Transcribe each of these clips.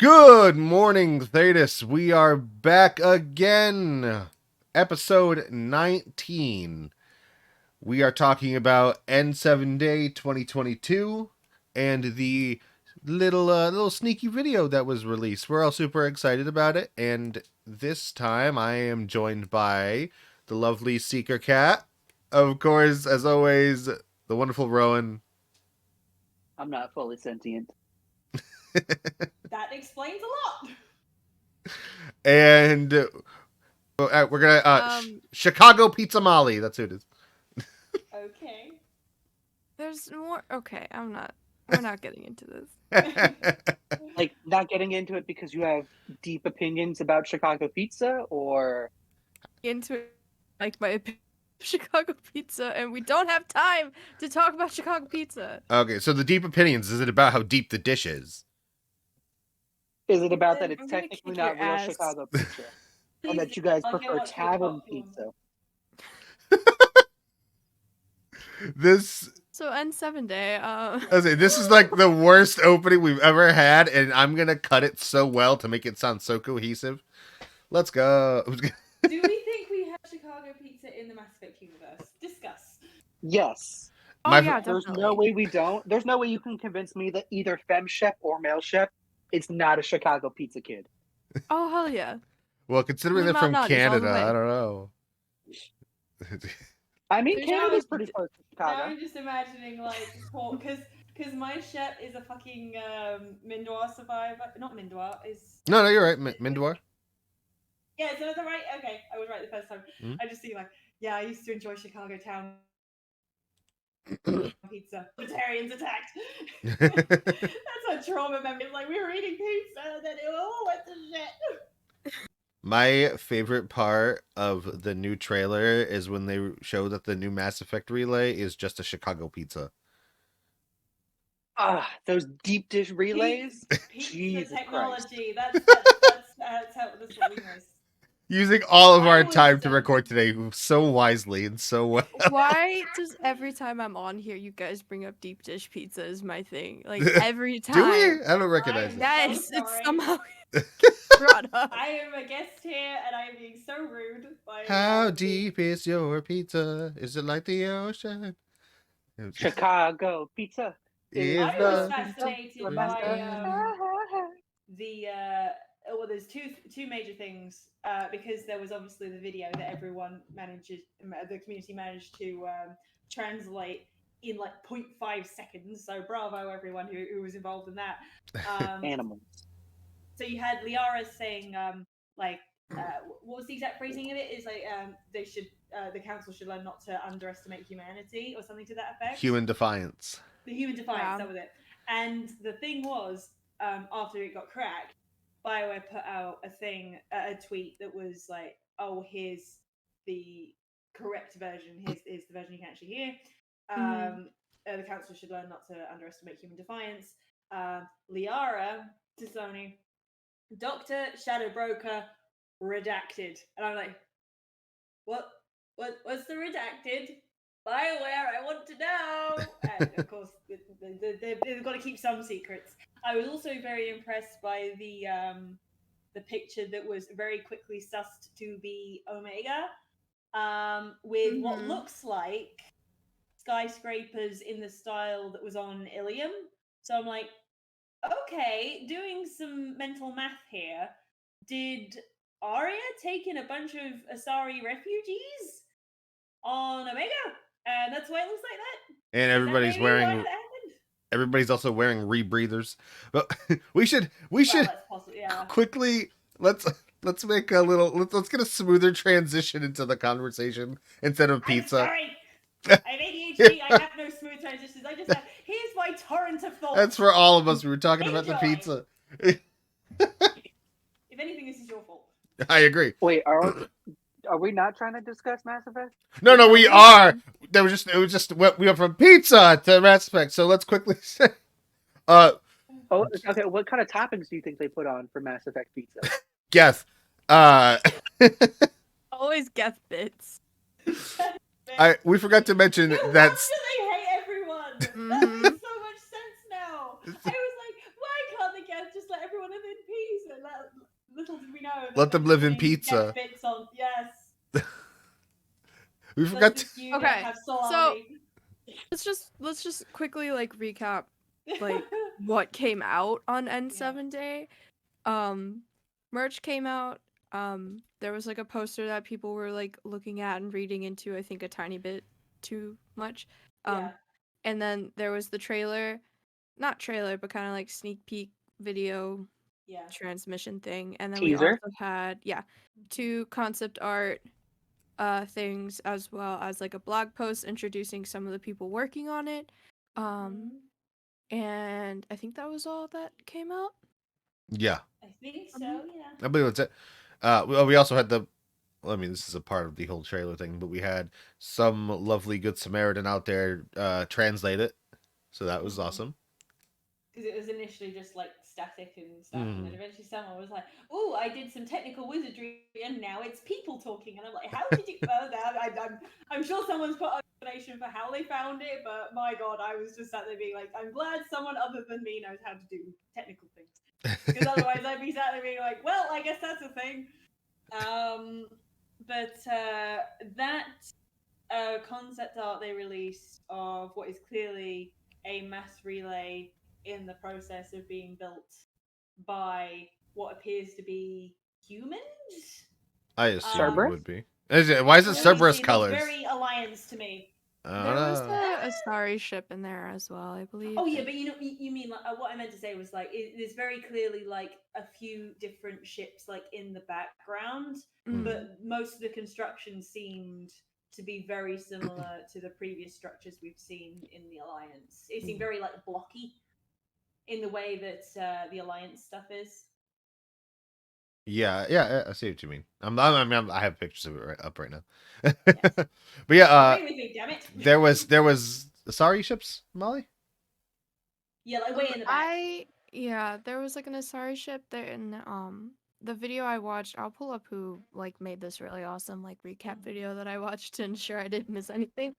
Good morning, THEDAS. We are back again. Episode 19. We are talking about N7 Day 2022 and the little sneaky video that was released. We're all super excited about it, and this time I am joined by the lovely Seeker Cat. Of course, as always, the wonderful Rowan. I'm not fully sentient. That explains a lot. And we're gonna Chicago Pizza Molly. That's who it is. Okay. There's more. Okay, we're not getting into this. Like, not getting into it because you have deep opinions about Chicago pizza, or Into it, like my opinion of Chicago pizza, and we don't have time to talk about Chicago pizza. Okay, so the deep opinions, is it about how deep the dish is? is it about that I'm it's gonna technically kick not your real ass. Chicago pizza, and that you Please, guys I'll get prefer what's your tavern popcorn. pizza? This So N7 Day. this is like the worst opening we've ever had, and I'm gonna cut it so well to make it sound so cohesive. Let's go. Do we think we have Chicago pizza in the Mass Effect universe? Discuss. Yes. Oh My- yeah, There's definitely. no way we don't. There's no way you can convince me that either femme chef or male chef is not a Chicago pizza kid. Oh hell yeah. Well, considering Blue they're from Mountain Nut is all the Canada, way. I don't know. I mean, There's Canada's no- pretty close to Now Chicago. I'm just imagining because my chef is a fucking Mindoir survivor. Not Mindoir, is No, you're right, Mindwar. yeah. So is that right? Okay, I was right the first time. Mhm. I just see like I used to enjoy Chicago town pizza. Vegetarians attacked. That's a trauma memory. Like we were eating pizza and then went to shit. My favorite part of the new trailer is when they show that the new Mass Effect relay is just a Chicago pizza. Those deep dish relays. Pizza Jesus technology. That's what we miss. Using all of I our always time to said- record today so wisely and so well. Why does every time I'm on here you guys bring up deep dish pizza as my thing? Like every time. Do we? I don't recognize it. I'm Yes, so it's sorry. somehow brought up. I am a guest here and I am being so rude. By, How deep is your pizza? Is it like the ocean? Chicago pizza. Is I was the fascinated by well, there's two major things because there was obviously the video that everyone the community managed to translate in like 0.5 seconds. So bravo everyone who was involved in that. Animals. So you had Liara saying what was the exact phrasing of it? Is like they should the council should learn not to underestimate humanity or something to that effect. human defiance? The human defiance, Yeah. that was it. And the thing was, after it got cracked, BioWare put out a tweet that was like, "Oh, here's the correct version. Here's the version you can actually hear. The council should learn not to underestimate human defiance." Liara to Sony, Doctor Shadow Broker, redacted, and I'm like, what's the redacted? BioWare, I want to know. And of course, they've got to keep some secrets. I was also very impressed by the picture that was very quickly sussed to be Omega, with what looks like skyscrapers in the style that was on Ilium. So I'm like, okay, doing some mental math here. Did Arya take in a bunch of Asari refugees on Omega? And that's why it looks like that. And everybody's Is that maybe why wearing. that happened? Everybody's also wearing rebreathers. But we should Well, that's possible, yeah. quickly let's make a little let's get a smoother transition into the conversation instead of pizza. I'm sorry. I have ADHD. I have no smooth transitions. I just have. Here's my torrent of thoughts. That's for all of us. We were talking about the Enjoy. pizza. If anything, this is your fault. I agree. Wait, are we not trying to discuss Mass Effect? No, we are. It was just we went from pizza to Mass Effect. So let's quickly say, Oh, okay. What kind of toppings do you think they put on for Mass Effect pizza? guess. Always guess bits. We forgot to mention No that. wonder they hate everyone. That makes so much sense now. I was like, why can't the just let everyone live in peace. And little did we know. That Let them live in thing pizza. Get bits on. Yes. We Does forgot. this unit Okay, have so- salami? Let's just quickly like recap like what came out on N7 Day. Merch came out. There was like a poster that people were like looking at and reading into, I think a tiny bit too much. Yeah. And then there was the trailer, not trailer, but kind of like sneak peek video Yeah. transmission thing. And then Teaser. we also had 2 concept art things, as well as like a blog post introducing some of the people working on it. And I think that was all that came out. Yeah, I think so. Yeah. I believe that's it. We also had the. Well, I mean, this is a part of the whole trailer thing, but we had some lovely Good Samaritan out there translate it, so that was awesome. Because it was initially just like static and stuff, and then eventually someone was like, "Oh, I did some technical wizardry, and now it's people talking." And I'm like, "How did you?" I'm sure someone's put an explanation for how they found it, but my god, I was just sat there being like, "I'm glad someone other than me knows how to do technical things," because otherwise I'd be sat there being like, "Well, I guess that's a thing." But that concept art they released of what is clearly a mass relay in the process of being built by what appears to be humans. I assume it Cerberus? would be. Why is it Let me Cerberus see, colors? looks very Alliance to me. I don't There was know. a Starry ship in there as well, I believe. Oh yeah, but you mean like what I meant to say was like there's very clearly like a few different ships like in the background, but most of the construction seemed to be very similar to the previous structures we've seen in the Alliance. It seemed very like blocky in the way that the Alliance stuff is. Yeah, I see what you mean. I have pictures of it up right now. Yes. But yeah, Agree with me, damn it. there was Asari ships, Molly. Yeah, like way in the back. There was like an Asari ship there, and the video I watched, I'll pull up who like made this really awesome like recap video that I watched to ensure I didn't miss anything.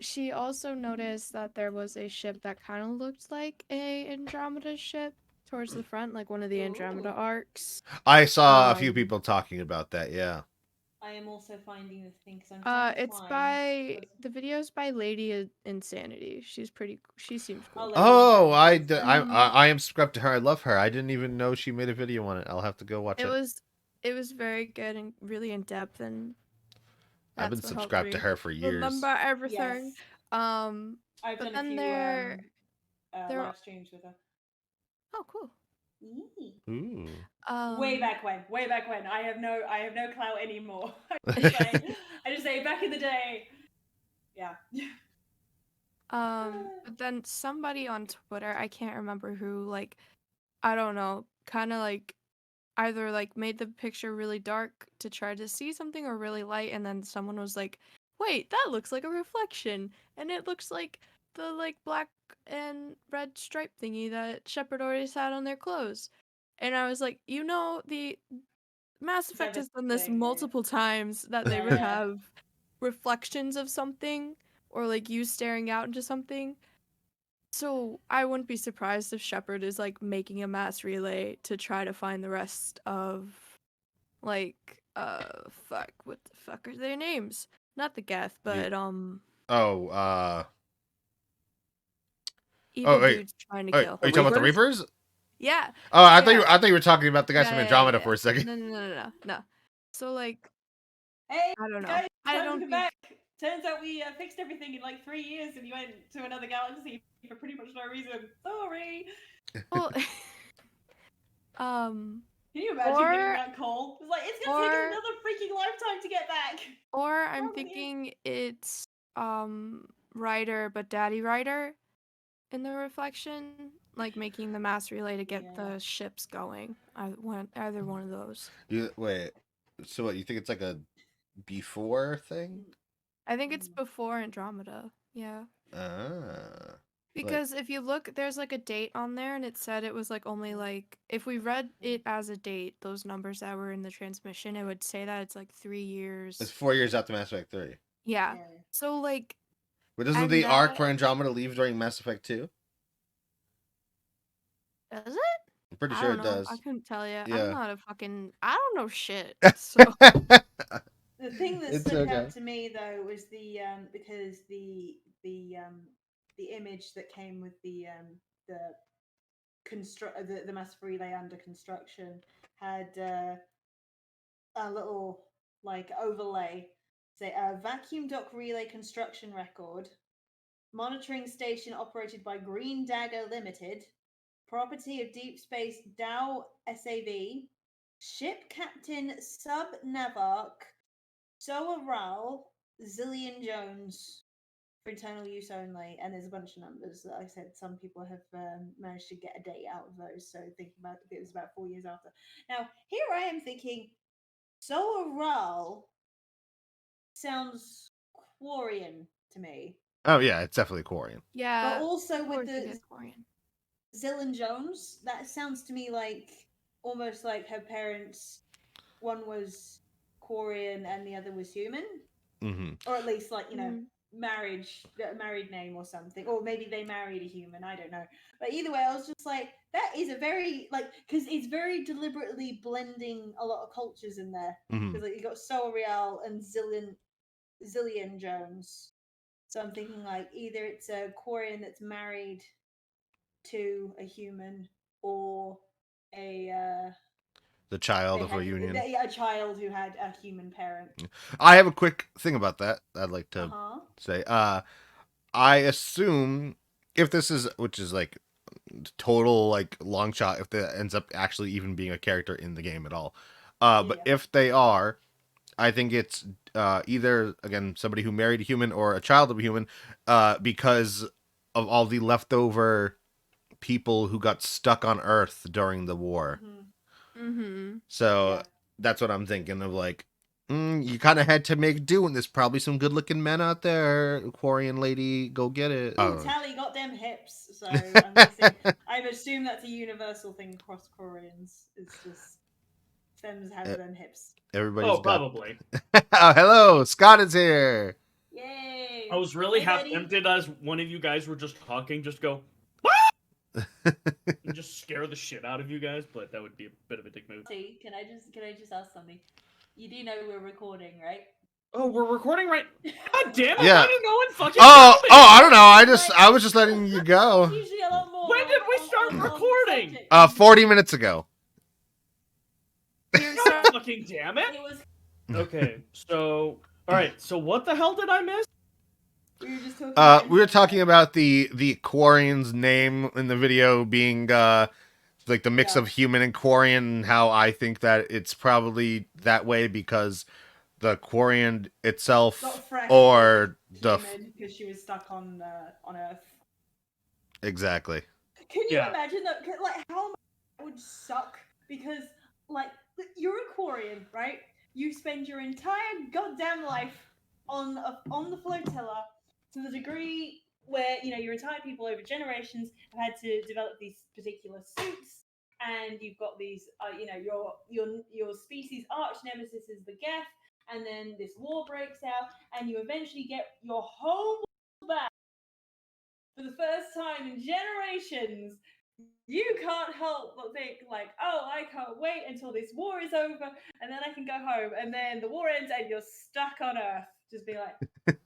She also noticed that there was a ship that kind of looked like a Andromeda ship towards the front, like one of the Andromeda arcs. I saw a few people talking about that. Yeah. I am also finding the thing because I'm trying to It's find by the video's by Lady Insanity. She seems cool. Oh, I am subscribed to her. I love her. I didn't even know she made a video on it. I'll have to go watch it. It was very good and really in depth, and I've been subscribed to her for years. Remember everything. Yes. I've done a few live streams with her. Oh, cool. Ooh. Way back when. I have no clout anymore. I just say back in the day. Yeah. But then somebody on Twitter, I can't remember who, like, I don't know, kind of like either like made the picture really dark to try to see something or really light, and then someone was like, wait, that looks like a reflection, and it looks like the like black and red stripe thingy that Shepard always had on their clothes. And I was like, the Mass Effect has done this multiple times, that they would have reflections of something or like you staring out into something. So I wouldn't be surprised if Shepard is like making a mass relay to try to find the rest of like what the fuck are their names? Not the Geth, but evil dudes trying to kill. Are you talking about the Reapers? Yeah. Oh, I thought you were talking about the guys from Andromeda for a second. No. So like, hey, I don't know. Guys, I don't think... back. Turns out we fixed everything in like 3 years, and you went to another galaxy for pretty much no reason. Sorry. Well, Can you imagine getting that call? It's like it's gonna take us another freaking lifetime to get back. Or I'm thinking it's Ryder, but Daddy Ryder in the reflection, like making the mass relay to get the ships going. Either one of those. Wait, so what? You think it's like a before thing? I think it's before Andromeda. Yeah. Because if you look, there's like a date on there, and it said it was like only like, if we read it as a date, those numbers that were in the transmission, it would say that it's like 3 years. It's 4 years after Mass Effect 3. Yeah. So like. But doesn't the arc for Andromeda leave during Mass Effect 2? Does it? I'm pretty I sure don't it know. does. I couldn't tell you. Yeah. I'm not a fucking. I don't know shit. So. The thing that It's stuck okay. out to me though was because the image that came with the the massive relay under construction had a little like overlay, say a vacuum dock relay construction record, monitoring station operated by Green Dagger Limited, property of Deep Space Dow SAV, ship captain Sub Navark Soaral Zillion Jones for internal use only, and there's a bunch of numbers. Like I said, some people have managed to get a date out of those. So thinking about it was about 4 years after. Now here I am thinking, Soaral sounds Quarian to me, Oh yeah, it's definitely Quarian. but Yeah. also of with course it the is Korean. Zillion Jones, that sounds to me like almost like her parents. One was Quarian and the other was human. Mm-hmm. Or at least like Mhm. married name or something, or maybe they married a human, I don't know. But either way, I was just like, that is a very like, because it's very deliberately blending a lot of cultures in there, Mm-hmm. because like you got Sol Real and Zillion Jones. So I'm thinking like either it's a Quarian that's married to a human, or a The child they of a had union. a child who had a human parent. I have a quick thing about that I'd like to Uh-huh. say. I assume if this is, which is like total like long shot, if that ends up actually even being a character in the game at all. But Yeah. if they are, I think it's either again somebody who married a human or a child of a human, because of all the leftover people who got stuck on Earth during the war. Mhm. So Yeah. that's what I'm thinking of. Like, you kind of had to make do, and there's probably some good-looking men out there. Quarian lady, go get it. Ooh, Tally got them hips. So I'm guessing, I've assumed that's a universal thing across Koreans. It's just femmes have them hips. Everybody's Oh, got. probably. Oh, hello, Scott is here. Yay! I was really Hey, half buddy. tempted as one of you guys were just talking, just go, and just scare the shit out of you guys, but that would be a bit of a dick move. See, can I just ask something? You do know we're recording, right? Oh, we're recording right. God damn it! Yeah. Why do no one fucking Oh, tell me? I don't know. I was just letting you go. It's usually a lot more. When did we start recording? subject. 40 minutes ago. You're God so fucking damn it! It was. Okay, so all right, so what the hell did I miss? We were just talking. We were talking about the Quarian's name in the video being like the mix Yeah. of human and Quarian, and how I think that it's probably that way because the Quarian itself Got fresh or the human because she was stuck on Earth. exactly. Can you Yeah. imagine that? Like, how much that would suck? Because, like, you're a Quarian, right? You spend your entire goddamn life on the flotilla to the degree where your entire people over generations have had to develop these particular suits, and you've got these, your species' arch nemesis is the Geth, and then this war breaks out, and you eventually get your whole world back for the first time in generations. You can't help but think like, oh, I can't wait until this war is over, and then I can go home, and then the war ends, and you're stuck on Earth. Just be like,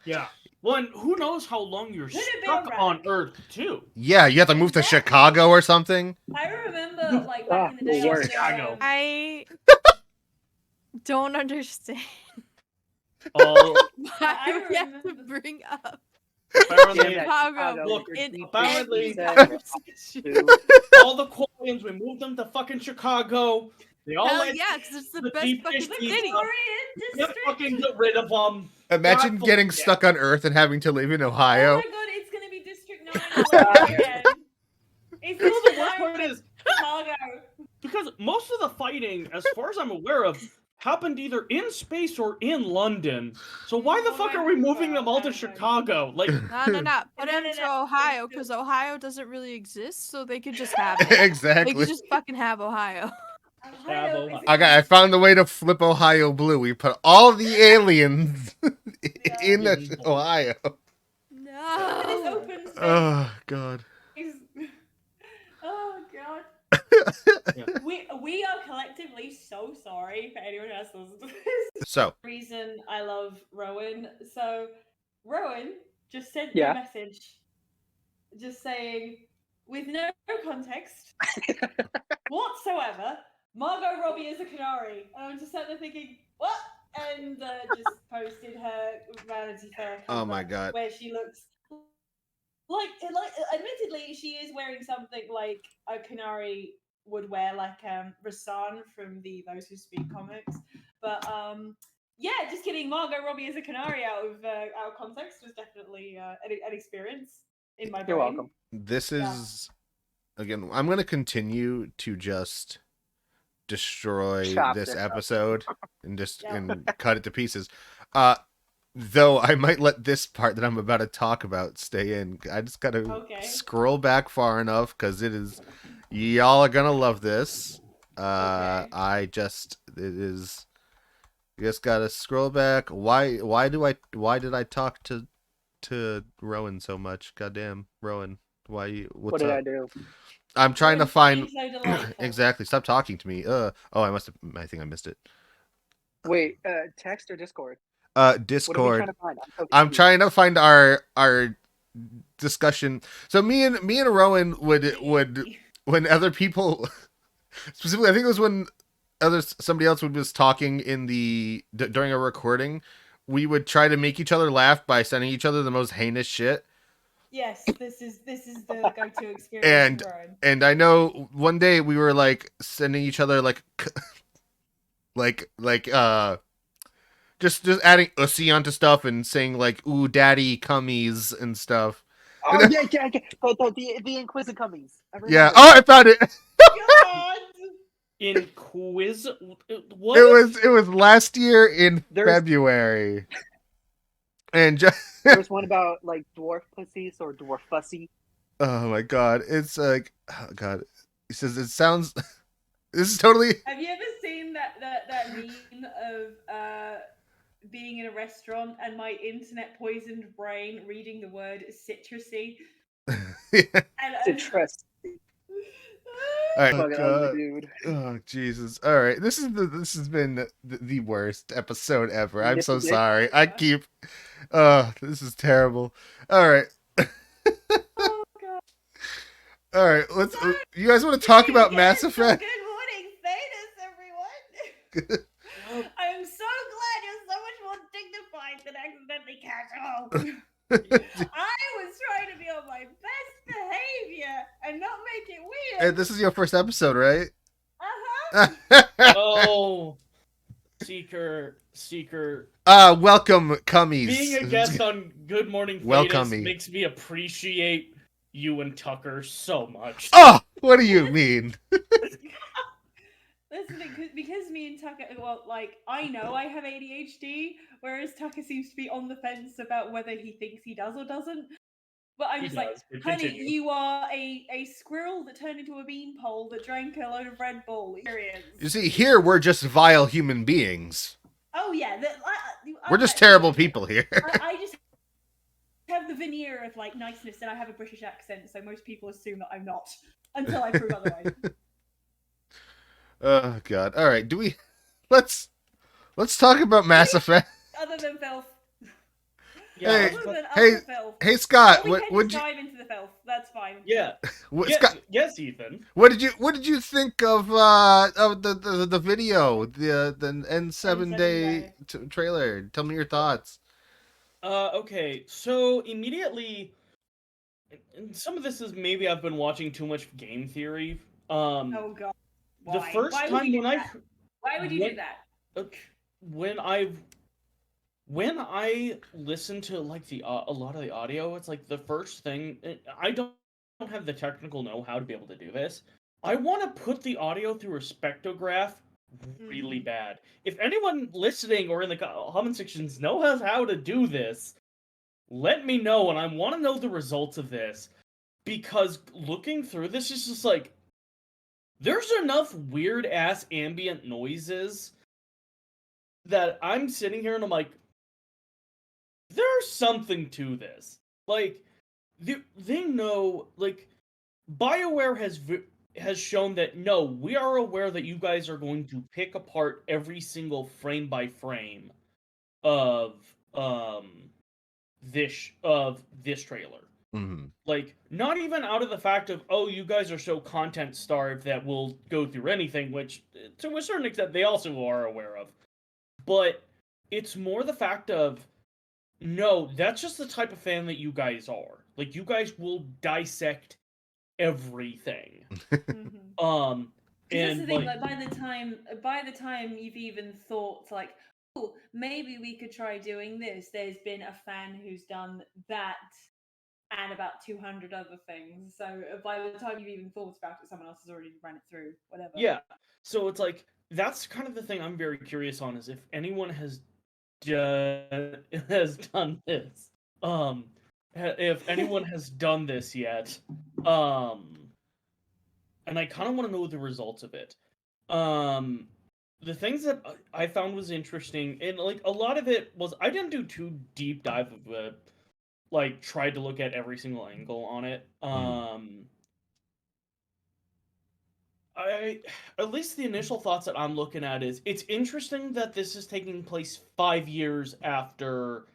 Yeah. Well, and who knows how long you're Could have been stuck on erratic. Earth too? Yeah, you have to move to Exactly. Chicago or something. I remember like back in the day, the worst. Chicago. I don't understand Oh, I why we have to remember- bring up apparently, Yeah, Chicago Look, in apparently- any conversation. all the Quarians, we moved them to fucking Chicago. They all Hell went yeah, because it's the the best deep fucking dish the city. Quarian Yeah, district. fucking get rid of them. Imagine God getting fucking stuck on Earth and having to live in Oh Ohio. my god, it's gonna be District 9 all over again. It's You know, District the worst 9 part with is Chicago. because most of the fighting, as far as I'm aware of, happened either in space or in London. So why the fuck are we moving them all to Chicago? Like, No. Put No, him no, to no. Ohio, because Ohio doesn't really exist, so they could just have it. They Exactly. could just fucking have Ohio. Ohio is I found the way to flip Ohio blue. We put all the aliens in Ohio. This No. open space. Oh God. Oh We are collectively so sorry for anyone who has listened to this. So, Reason I love Rowan. So Rowan just sent me Yeah. a message, just saying, with no context whatsoever, Margot Robbie is a canary. And I'm just sat there thinking, what? And just posted her Vanity Fair cover, oh my god. where she looks like admittedly she is wearing something like a canary would wear, like Rasan from the Those Who Speak comics. But yeah, just kidding. Margot Robbie as a canary out of context was definitely an experience in my brain. You're welcome. This is again. I'm gonna continue to just destroy Chop this this up. episode and just Yeah. and cut it to pieces. Though I might let this part that I'm about to talk about stay in. I just gotta Okay. scroll back far enough because it is. Y'all are gonna love this. Okay. It is. You just gotta scroll back. Why did I talk to Rowan so much? Goddamn, Rowan. What's What did up? I do? I'm trying to Rowan's find being so delightful. exactly. Stop talking to me. Oh, I think I missed it. Wait, text or Discord? What are we Discord. trying to find? So I'm confused. trying to find our discussion. So me and Rowan would when other people, specifically, I think it was when somebody else was talking in during a recording, we would try to make each other laugh by sending each other the most heinous shit. Yes, this is the go-to experience for Rowan. And I know one day we were like sending each other like just adding ussy onto stuff and saying like ooh daddy cummies and stuff. Oh yeah. The Inquisitor Cummies. Yeah. Oh, I found it. God! In quiz, what? It was last year in There's- February. And just There's one about like dwarf pussies or dwarf fussy. oh my god, it's like oh god. He says it sounds. This is totally. Have you ever seen that meme of being in a restaurant and my internet poisoned brain reading the word citrusy? And Citrus. All right, Fucking ugly, dude. oh Jesus! All right, this has been the worst episode ever. I'm so Yeah. sorry. I keep. This is terrible. All right. oh god. All right, let's. You guys want to talk about Mass So Effect? good morning, THEDAS, everyone. I am so glad you're so much more dignified than accidentally casual. I was trying to be on my best behavior and not make it Hey, weird. this is your first episode, right? Oh, Seeker. Welcome, Cummies. Being a guest on Good Morning Welcome THEDAS me. makes me appreciate you and Tucker so much. Oh, what do you mean? Listen, because me and Tucker, well, like, I know I have ADHD, whereas Tucker seems to be on the fence about whether he thinks he does or doesn't. But I'm He just like, does, but honey, continue. you are a squirrel that turned into a beanpole that drank a load of Red Bull. Experience. You see, here we're just vile human beings. Oh yeah, We're just terrible people here. I just have the veneer of like niceness, and I have a British accent, so most people assume that I'm not until I prove otherwise. Oh God! All right, let's talk about Mass Effect. Other than filth. Hey, Other than filth. Hey Scott, Well, we what can would just you? dive into the filth. That's fine. Yeah. Scott, Yes, Ethan. what did you think of the video, the N7 day trailer? Tell me your thoughts. Okay, so immediately, and some of this is maybe I've been watching too much game theory. Oh god. Why? The first Why would time you when do that? Why would you do that? when I listen to like a lot of the audio, it's like the first thing I don't have the technical know-how to be able to do this. I want to put the audio through a spectrograph really bad. If anyone listening or in the comment sections knows how to do this, let me know, and I want to know the results of this, because looking through this is just like there's enough weird ass ambient noises that I'm sitting here and I'm like, there's something to this. Like, they know, like, BioWare has has shown that no, we are aware that you guys are going to pick apart every single frame by frame of this trailer. Mm-hmm. Like, not even out of the fact of, oh, you guys are so content starved that we'll go through anything, which to a certain extent they also are aware of. But it's more the fact of, no, that's just the type of fan that you guys are. Like, you guys will dissect everything. Because that's And the thing. Like by the time you've even thought like, oh, maybe we could try doing this. There's been a fan who's done that and about 200 other things. So by the time you've even thought about it, someone else has already run it through. Whatever. yeah, so it's like that's kind of the thing I'm very curious on is if anyone has done this. If anyone has done this yet, and I kind of want to know the results of it. The things that I found was interesting, and like a lot of it was I didn't do too deep dive of it. Like tried to look at every single angle on it. I at least the initial thoughts that I'm looking at is it's interesting that this is taking place 5 years after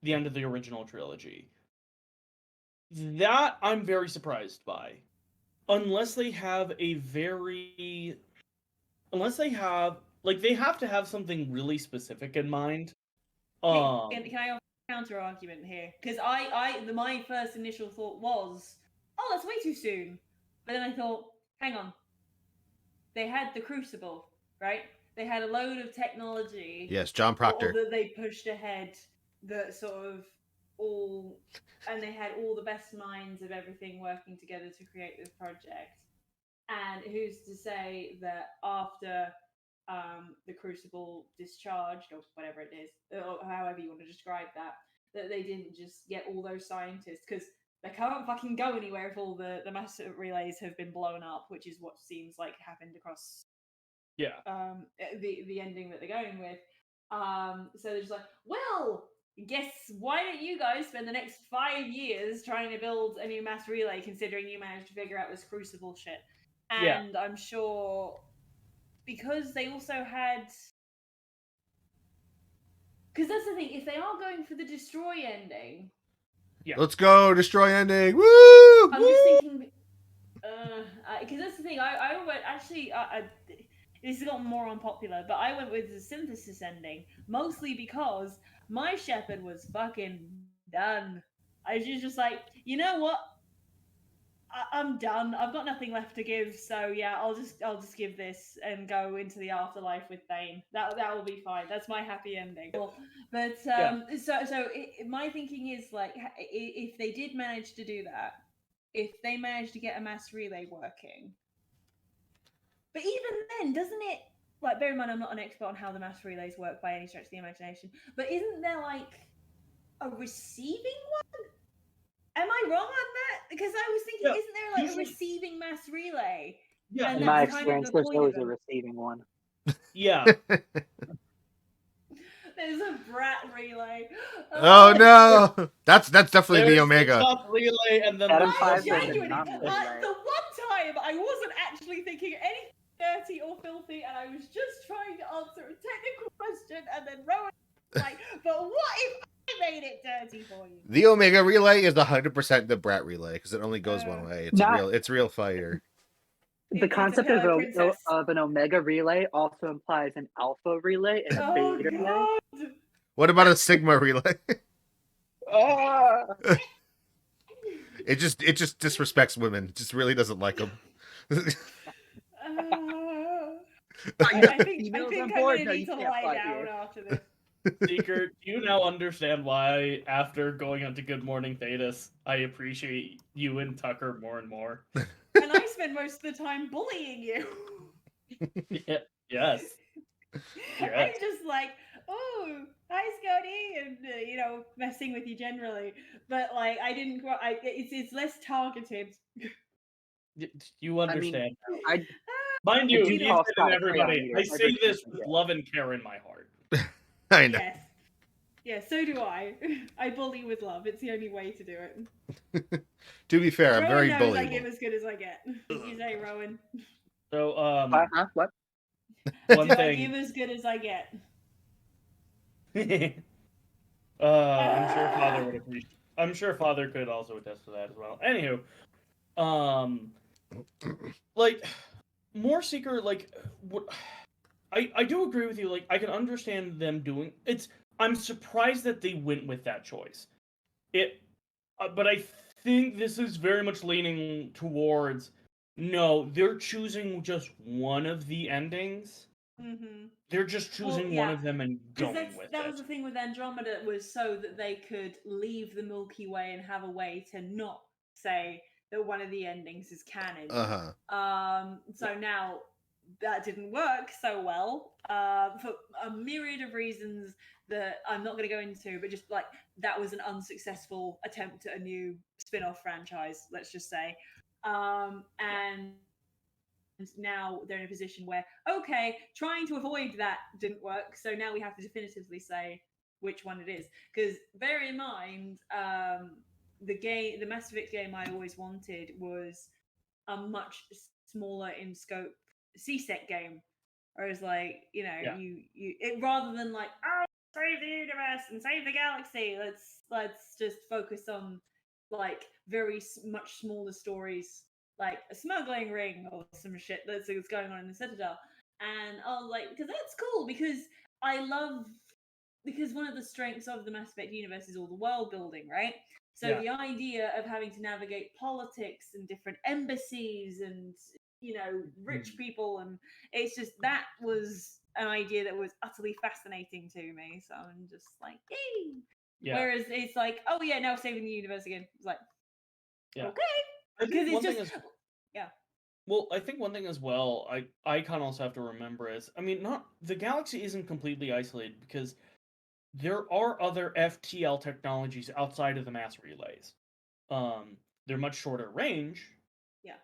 the end of the original trilogy. That I'm very surprised by. Unless they have a very unless they have like they have to have something really specific in mind. Can I offer a counter argument here? Because my first initial thought was, oh, that's way too soon. But then I thought, hang on. They had the Crucible, right? They had a load of technology. Yes, John Proctor. That they pushed ahead that sort of all, and they had all the best minds of everything working together to create this project. And who's to say that after the Crucible discharged, or whatever it is, or however you want to describe that they didn't just get all those scientists, because they can't fucking go anywhere if all the master relays have been blown up, which is what seems like happened across the ending that they're going with. So they're just like, well, guess why don't you guys spend the next 5 years trying to build a new mass relay, considering you managed to figure out this Crucible shit? And I'm sure because they also had, because that's the thing, if they are going for the destroy ending, let's go destroy ending. Woo! I'm just thinking, because that's the thing. I went actually. This has gotten more unpopular, but I went with the synthesis ending mostly because my shepherd was fucking done. I was just like, you know what? I'm done. I've got nothing left to give, so yeah, I'll just give this and go into the afterlife with Thane. That will be fine. That's my happy ending. But my thinking is like, if they did manage to do that, if they managed to get a mass relay working, but even then, doesn't it? Like, bear in mind, I'm not an expert on how the mass relays work by any stretch of the imagination. But isn't there like a receiving one? Am I wrong on that? Because I was thinking, isn't there like a receiving mass relay? Yeah, in my experience, there's always a receiving one. Yeah. There's a brat relay. Oh no, that's definitely the Omega. Top relay, and then Adam I'm Five genuinely, not the relay. one time I wasn't actually thinking anything dirty or filthy, and I was just trying to answer a technical question, and then Rowan was like, but what if I made it dirty for you? The Omega relay is 100% the brat relay because it only goes one way. It's real fire. The concept of an Omega relay also implies an Alpha relay and a Beta relay. What about a Sigma relay? It just disrespects women. It just really doesn't like them. I think I'm going to need to lie down after this. Seeker, do you now understand why, after going on to Good Morning THEDAS, I appreciate you and Tucker more and more? And I spend most of the time bullying you. Yes. I'm just like, oh, hi Scotty, and messing with you generally. But like, I didn't. It's less targeted. You understand? I mean, mind you, you've been everybody. I say this with with love and care in my heart. I know. Yes. Yeah, so do I. I bully with love. It's the only way to do it. To be fair, I'm Rowan very knows I give bullyable. as good as I get. What did you say, Rowan? So What? one Do I thing. give as good as I get? I'm sure Father would appreciate. I'm sure Father could also attest to that as well. Anywho, like more Seeker, like what. I do agree with you. Like, I can understand them doing it's. I'm surprised that they went with that choice. But I think this is very much leaning towards no. They're choosing just one of the endings. Mm-hmm. They're just choosing one of them and Because going with that it. was the thing with Andromeda, was so that they could leave the Milky Way and have a way to not say that one of the endings is canon. So now that didn't work so well for a myriad of reasons that I'm not going to go into, but just like that was an unsuccessful attempt at a new spin-off franchise, let's just say. And now they're in a position where, okay, trying to avoid that didn't work, so now we have to definitively say which one it is. Because bear in mind, the Mass Effect game I always wanted was a much smaller in scope CSEC game. Whereas, like, rather than like, oh, save the universe and save the galaxy, let's just focus on like very much smaller stories, like a smuggling ring or some shit that's going on in the Citadel. And like, because that's cool, because I love because one of the strengths of the Mass Effect universe is all the world building, right? So the idea of having to navigate politics and different embassies and rich people, and it's just that was an idea that was utterly fascinating to me. So I'm just like, yay! Yeah. Whereas it's like, oh yeah, now saving the universe again. It's like, yeah. okay, Because it's just yeah. Well, I think one thing as well, I kind of also have to remember is, I mean, not the galaxy isn't completely isolated because there are other FTL technologies outside of the mass relays. They're much shorter range. Yeah.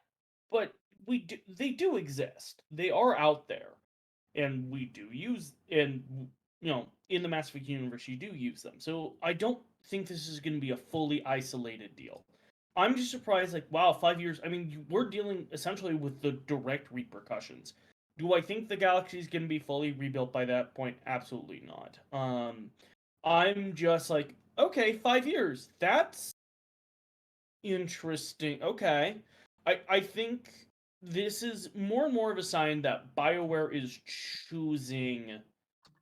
But they do exist. They are out there, and we do use and in the Mass Effect universe you do use them. So I don't think this is going to be a fully isolated deal. I'm just surprised, like, wow, 5 years. I mean, we're dealing essentially with the direct repercussions. Do I think the galaxy is going to be fully rebuilt by that point? Absolutely not. I'm just like, okay, 5 years. That's interesting. Okay. I think this is more and more of a sign that BioWare is choosing,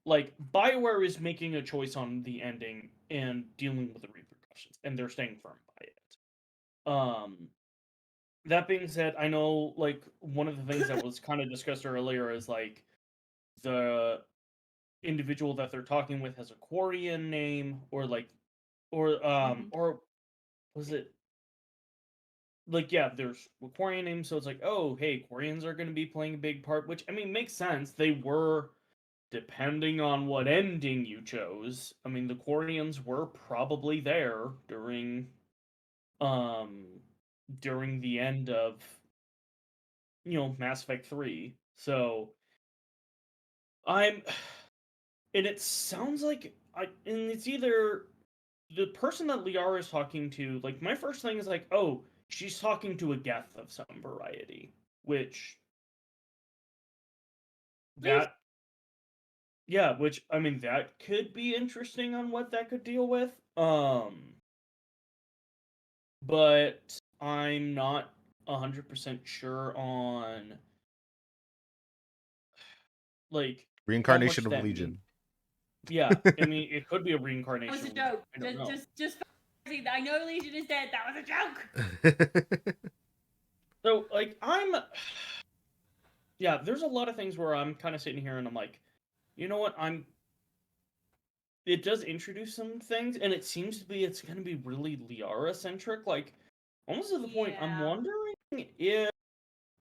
like, BioWare is making a choice on the ending and dealing with the repercussions, and they're staying firm by it. That being said, I know, like, one of the things that was kind of discussed earlier is, like, the individual that they're talking with has a Quarian name, or, like, or was it like, yeah, there's Quarian names, so it's like, oh, hey, Quarians are going to be playing a big part, which, I mean, makes sense. They were, depending on what ending you chose. I mean, the Quarians were probably there um, during the end of, Mass Effect 3. So, I'm, and it sounds like, and it's either the person that Liara is talking to, like, my first thing is like, oh, she's talking to a Geth of some variety, which that yeah, which I mean that could be interesting on what that could deal with. But I'm not 100% sure on like how much Reincarnation of that means. Legion. Yeah, I mean it could be a That reincarnation. was a Of Legion. joke. I don't know. Just I know Legion is dead. That was a joke. So like yeah, there's a lot of things where I'm kind of sitting here and I'm like, you know what, it does introduce some things, and it seems to be it's going to be really Liara centric, like almost to the point I'm Yeah. wondering if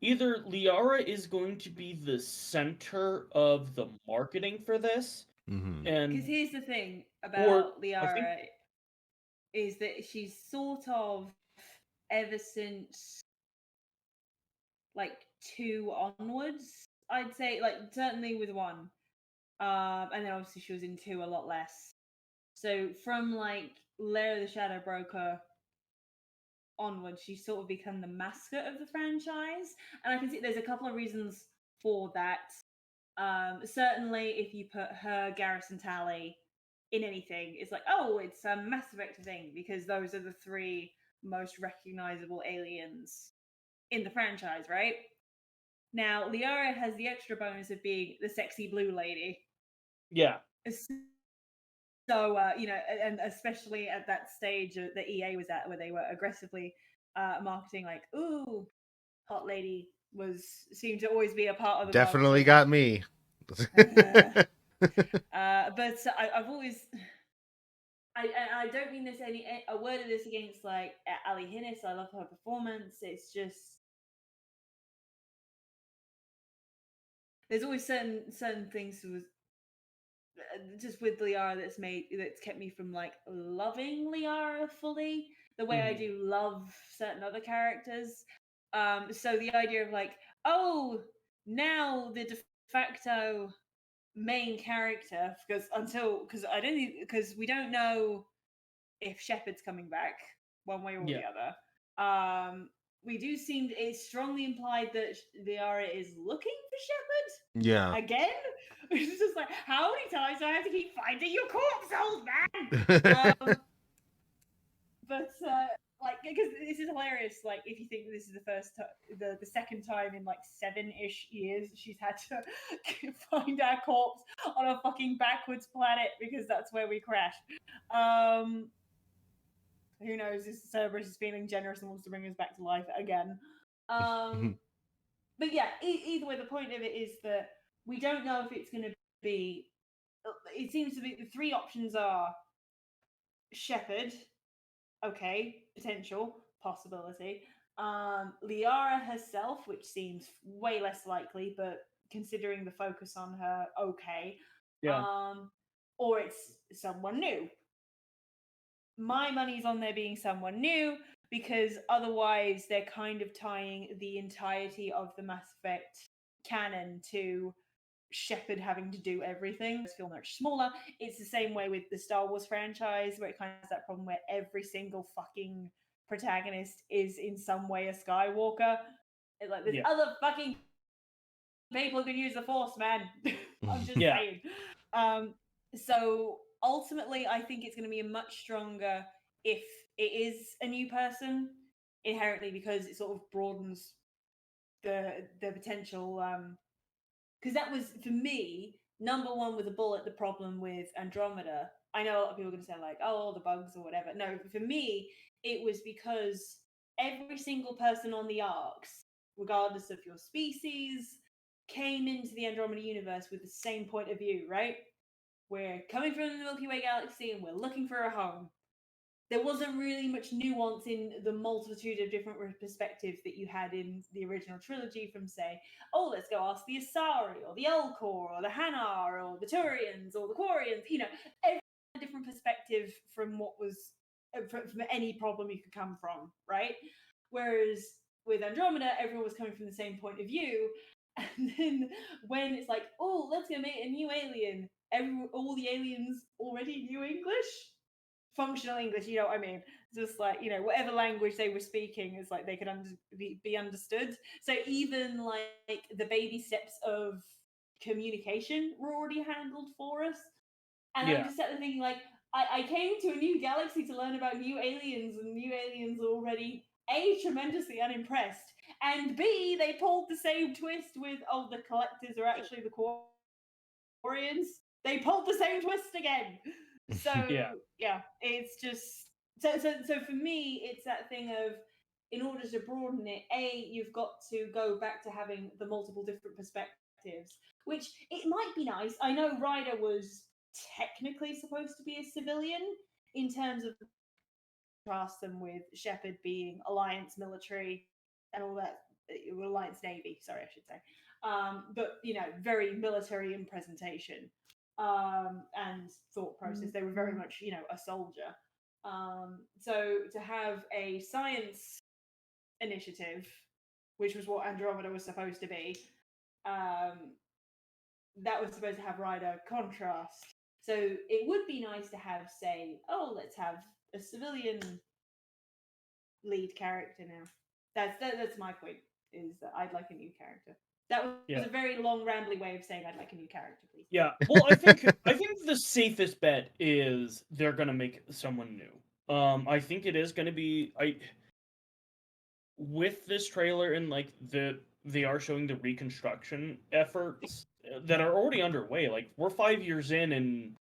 either Liara is going to be the center of the marketing for this, Mm-hmm. and Because here's the thing or about I think Liara is that she's sort of ever since like 2 onwards, I'd say, like certainly with 1. And then obviously she was in 2 a lot less. So from like Lair of the Shadow Broker onwards, she's sort of become the mascot of the franchise, and I can see there's a couple of reasons for that. Certainly, if you put her, Garrus, and Tally in anything, it's like, oh, it's a Mass Effect thing, because those are the three most recognizable aliens in the franchise, right? Now, Liara has the extra bonus of being the sexy blue lady. Yeah. So, and especially at that stage that EA was at, where they were aggressively marketing, like, ooh, hot lady seemed to always be a part of the Definitely marketing. got me. But I've always, I don't mean this a word of this against like Ali Hinnis. I love her performance. It's just there's always certain things just with Liara that's kept me from like loving Liara fully the way I do love certain other characters. So the idea of like, oh, now the de facto main character, because we don't know if Shepard's coming back one way or the other. We do seem it's strongly implied that Liara is looking for Shepard. Yeah. Again? It's just like, how many times do I have to keep finding your corpse, old man? But like, because this is hilarious. Like, if you think this is the second time in like 7-ish years she's had to find our corpse on a fucking backwards planet because that's where we crashed. Who knows? This Cerberus is feeling generous and wants to bring us back to life again. But yeah, either way, the point of it is that we don't know if it's going to be. It seems to be the three options are Shepard, okay, potential possibility. Liara herself, which seems way less likely, but considering the focus on her, okay. Yeah. Or it's someone new. My money's on there being someone new because otherwise they're kind of tying the entirety of the Mass Effect canon to Shepard having to do everything. It's feel much smaller. It's the same way with the Star Wars franchise, where it kind of has that problem where every single fucking protagonist is in some way a Skywalker. It's like there's other fucking people who can use the Force, man. I'm just saying. So ultimately, I think it's going to be a much stronger if it is a new person inherently, because it sort of broadens the potential. Because that was, for me, number one with a bullet, the problem with Andromeda. I know a lot of people are going to say, like, oh, all the bugs or whatever. No, for me, it was because every single person on the arcs, regardless of your species, came into the Andromeda universe with the same point of view, right? We're coming from the Milky Way galaxy and we're looking for a home. There wasn't really much nuance in the multitude of different perspectives that you had in the original trilogy from, say, oh, let's go ask the Asari, or the Elcor, or the Hanar, or the Turians, or the Quarians. Every different perspective from what was from any problem you could come from, right? Whereas with Andromeda, everyone was coming from the same point of view. And then when it's like, oh, let's go meet a new alien, all the aliens already knew English. Functional English, you know what I mean? Just like, whatever language they were speaking is like they could be understood. So even like the baby steps of communication were already handled for us. And I'm just sat there thinking, like, I came to a new galaxy to learn about new aliens, and new aliens are already A, tremendously unimpressed, and B, they pulled the same twist with, oh, the collectors are actually the Quarians. They pulled the same twist again. So yeah, it's just so for me, it's that thing of, in order to broaden it, you've got to go back to having the multiple different perspectives, which it might be nice. I know Ryder was technically supposed to be a civilian in terms of contrast them with Shepard being Alliance military and all that, Alliance Navy, sorry, I should say. But very military in presentation and thought process. They were very much, a soldier. So to have a science initiative, which was what Andromeda was supposed to be, that was supposed to have Ryder contrast. So it would be nice to have, say, let's have a civilian lead character now. That's my point. Is that I'd like a new character. That was a very long, rambly way of saying I'd like a new character, please. Yeah. Well, I think the safest bet is they're gonna make someone new. I think it is gonna be with this trailer and like they are showing the reconstruction efforts that are already underway. Like we're 5 years in and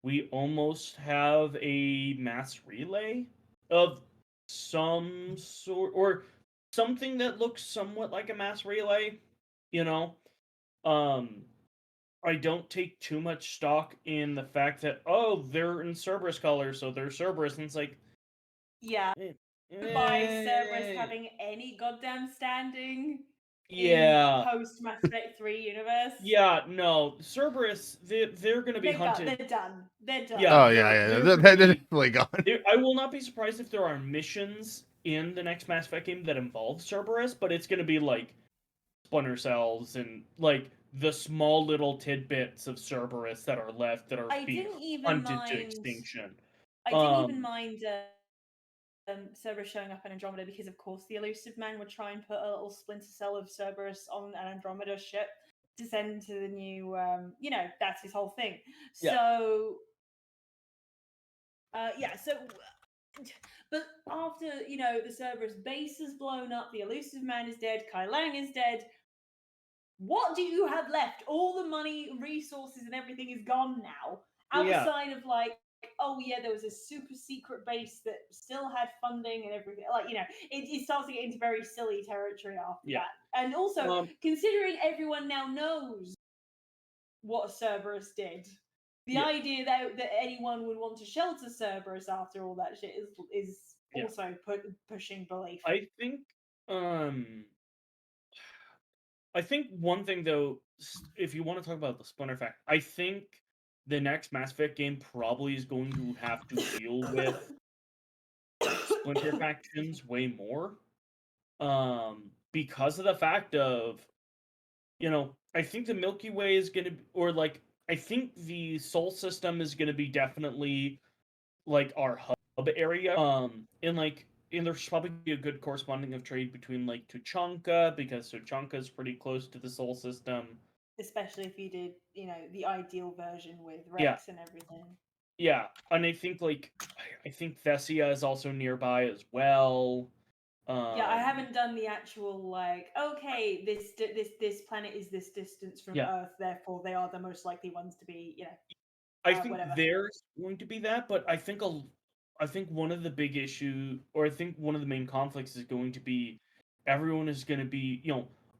we almost have a mass relay of some sort or something that looks somewhat like a mass relay, you know. I don't take too much stock in the fact that they're in Cerberus colors, so they're Cerberus, and it's like by Cerberus having any goddamn standing in post Mass Effect 3 universe. Yeah, no, Cerberus, they're gonna be hunted. They're done. They're done. Yeah, they're definitely gone. I will not be surprised if there are missions in the next Mass Effect game that involve Cerberus, but it's gonna be like splinter cells and like the small little tidbits of Cerberus that are left that are being hunted to extinction. I didn't even mind Cerberus showing up in Andromeda because, of course, the Elusive Man would try and put a little splinter cell of Cerberus on an Andromeda ship to send to the new, that's his whole thing. Yeah. So, but after, the Cerberus base is blown up, the Elusive Man is dead, Kai Lang is dead, what do you have left? All the money, resources, and everything is gone now. Outside of there was a super secret base that still had funding and everything. It starts to get into very silly territory after that. And also, considering everyone now knows what Cerberus did, the idea that anyone would want to shelter Cerberus after all that shit is also pushing belief. I think one thing, though, if you want to talk about the Splinter fact, I think the next Mass Effect game probably is going to have to deal with Splinter factions way more. Because of the fact of, I think the Milky Way is going to, I think the Sol system is going to be definitely, our hub area. And there's probably a good corresponding of trade between Tuchanka, because Tuchanka is pretty close to the Sol system. Especially if you did, the ideal version with Rex and everything. Yeah, and I think Thessia is also nearby as well. I haven't done the actual okay, this planet is this distance from Earth, therefore they are the most likely ones to be, I think there's going to be that, but I think one of the big issue, or I think one of the main conflicts is going to be everyone is going to be,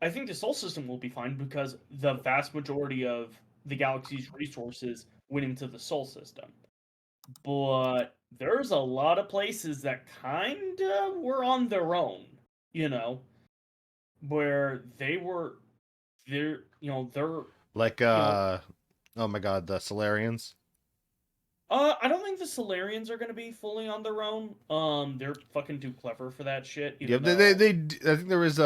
I think the Sol system will be fine because the vast majority of the galaxy's resources went into the Sol system. But there's a lot of places that kinda were on their own, where they're like oh my god, the Solarians. I don't think the Solarians are gonna be fully on their own. They're fucking too clever for that shit. Yeah, they I think there is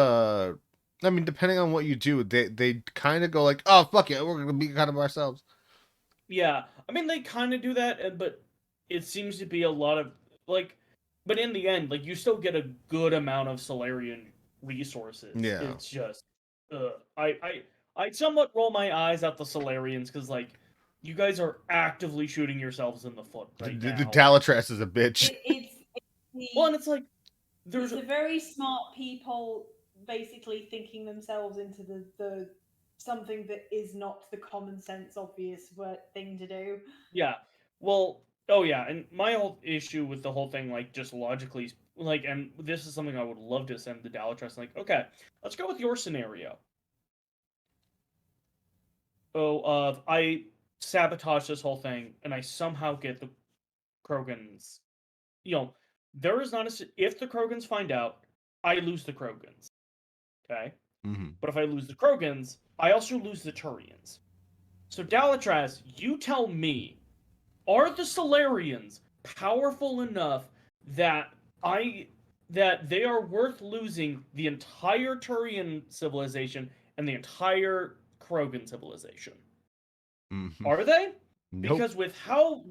I mean, depending on what you do, they kind of go like, oh fuck it, we're gonna be kind of ourselves. Yeah, I mean they kind of do that, but it seems to be a lot of but in the end, you still get a good amount of Solarian resources. Yeah, it's just, I somewhat roll my eyes at the Solarians because you guys are actively shooting yourselves in the foot right now. The Talatras is a bitch. And it's there's the very smart people basically thinking themselves into the something that is not the common sense obvious thing to do. Yeah. Well, and my whole issue with the whole thing, just logically, and this is something I would love to send the Talatras, okay, let's go with your scenario. I sabotage this whole thing, and I somehow get the Krogans. There is not if the Krogans find out, I lose the Krogans. Okay? Mm-hmm. But if I lose the Krogans, I also lose the Turians. So, Talatras, you tell me, are the Solarians powerful enough that they are worth losing the entire Turian civilization and the entire Krogan civilization? Mm-hmm. Are they? Nope. Because with how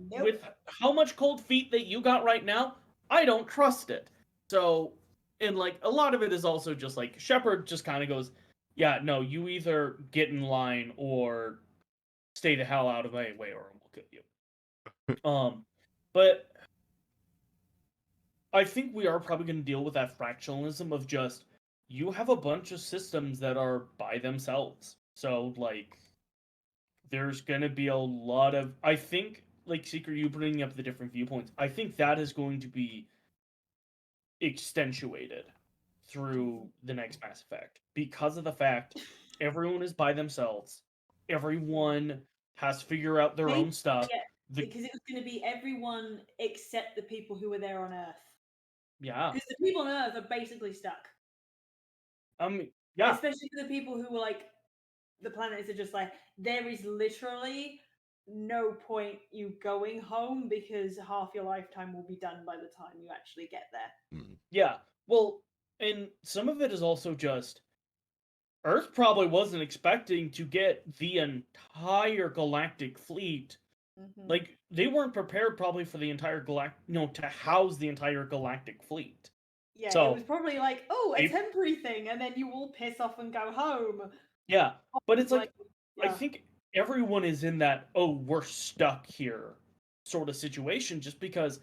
much cold feet that you got right now, I don't trust it. So, and like a lot of it is also just like Shepard just kind of goes, yeah, no, you either get in line or stay the hell out of my way, or we'll kill you. But I think we are probably going to deal with that fractionalism of just you have a bunch of systems that are by themselves. So like there's going to be a lot of, I think, like Seeker, you bringing up the different viewpoints, I think that is going to be accentuated through the next Mass Effect because of the fact everyone is by themselves. Everyone has to figure out their own stuff. Yeah, because it was going to be everyone except the people who were there on Earth. Yeah. Because the people on Earth are basically stuck. Yeah. Especially for the people who were like, the planets are just like, there is literally no point you going home because half your lifetime will be done by the time you actually get there. Yeah. Well, and some of it is also just Earth probably wasn't expecting to get the entire galactic fleet. Mm-hmm. Like they weren't prepared probably for the entire to house the entire galactic fleet. Yeah, so, it was probably like, oh, a temporary thing, and then you all piss off and go home. Yeah, but it's like yeah. I think everyone is in that, oh, we're stuck here sort of situation just because,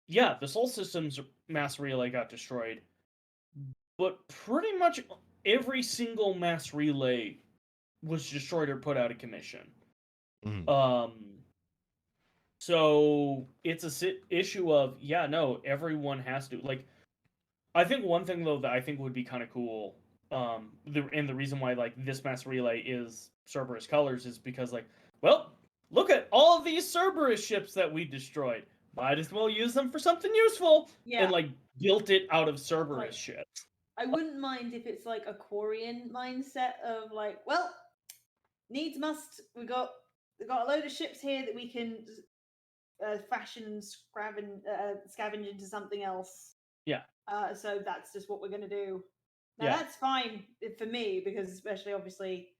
yeah, the Sol Systems mass relay got destroyed, but pretty much every single mass relay was destroyed or put out of commission. So it's a issue of, yeah, no, everyone has to, like, I think one thing though that I think would be kind of cool, the reason why like this mass relay is Cerberus colors is because like, well, look at all of these Cerberus ships that we destroyed. Might as well use them for something useful. Yeah. And like built it out of Cerberus ships. I wouldn't mind if it's like a Quarian mindset of like, well, needs must. We got a load of ships here that we can fashion and scavenge into something else. Yeah. So that's just what we're gonna do. Now that's fine for me because especially obviously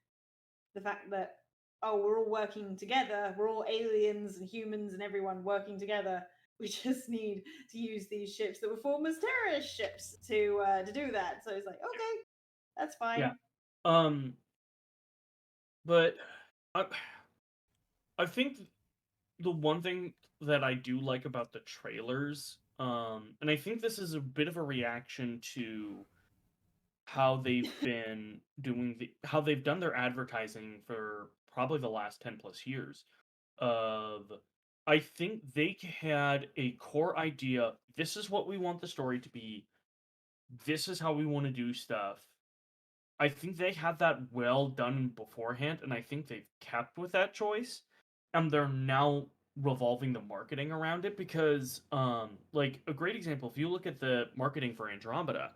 the fact that we're all working together, we're all aliens and humans and everyone working together. We just need to use these ships that were formed as terrorist ships to do that. So it's like, okay, that's fine. Yeah. But I think the one thing that I do like about the trailers, and I think this is a bit of a reaction to how they've been how they've done their advertising for probably the last 10 plus years. I think they had a core idea. This is what we want the story to be. This is how we want to do stuff. I think they had that well done beforehand, and I think they've kept with that choice. And they're now revolving the marketing around it because, like, a great example, if you look at the marketing for Andromeda,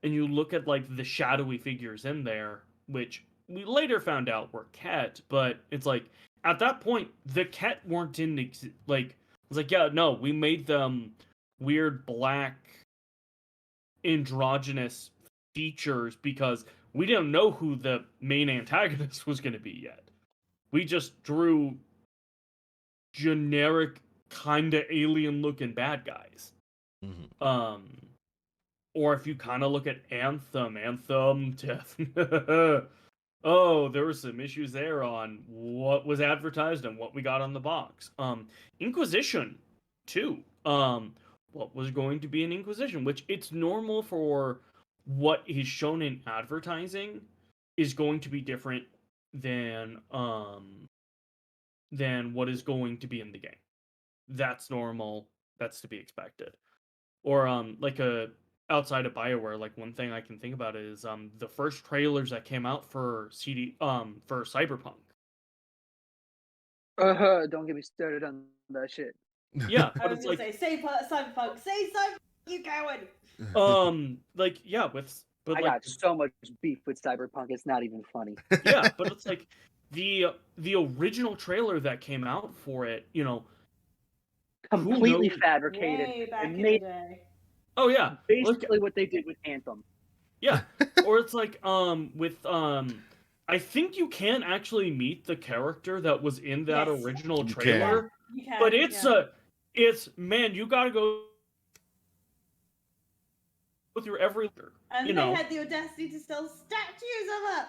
and you look at, like, the shadowy figures in there, which we later found out were Ket, but it's like, at that point, the Ket weren't it's like, yeah, no, we made them weird black androgynous features because we didn't know who the main antagonist was going to be yet. We just drew generic, kind of alien-looking bad guys. Or if you kind of look at Anthem, oh, there were some issues there on what was advertised and what we got on the box. Inquisition, too. What was going to be an Inquisition, which it's normal for what is shown in advertising is going to be different than what is going to be in the game. That's normal. That's to be expected. Or outside of BioWare, like one thing I can think about is the first trailers that came out for for Cyberpunk. Don't get me started on that shit. Yeah, I was gonna say Cyberpunk, you coward. I got so much beef with Cyberpunk, it's not even funny. Yeah, but it's like the original trailer that came out for it, completely fabricated. Way back in the day. Oh yeah, basically what they did with Anthem. Yeah, or it's like I I think you can actually meet the character that was in that Yes. original You trailer, can. You can, but it's yeah. man, you gotta go through every, And you they know, had the audacity to sell statues of her.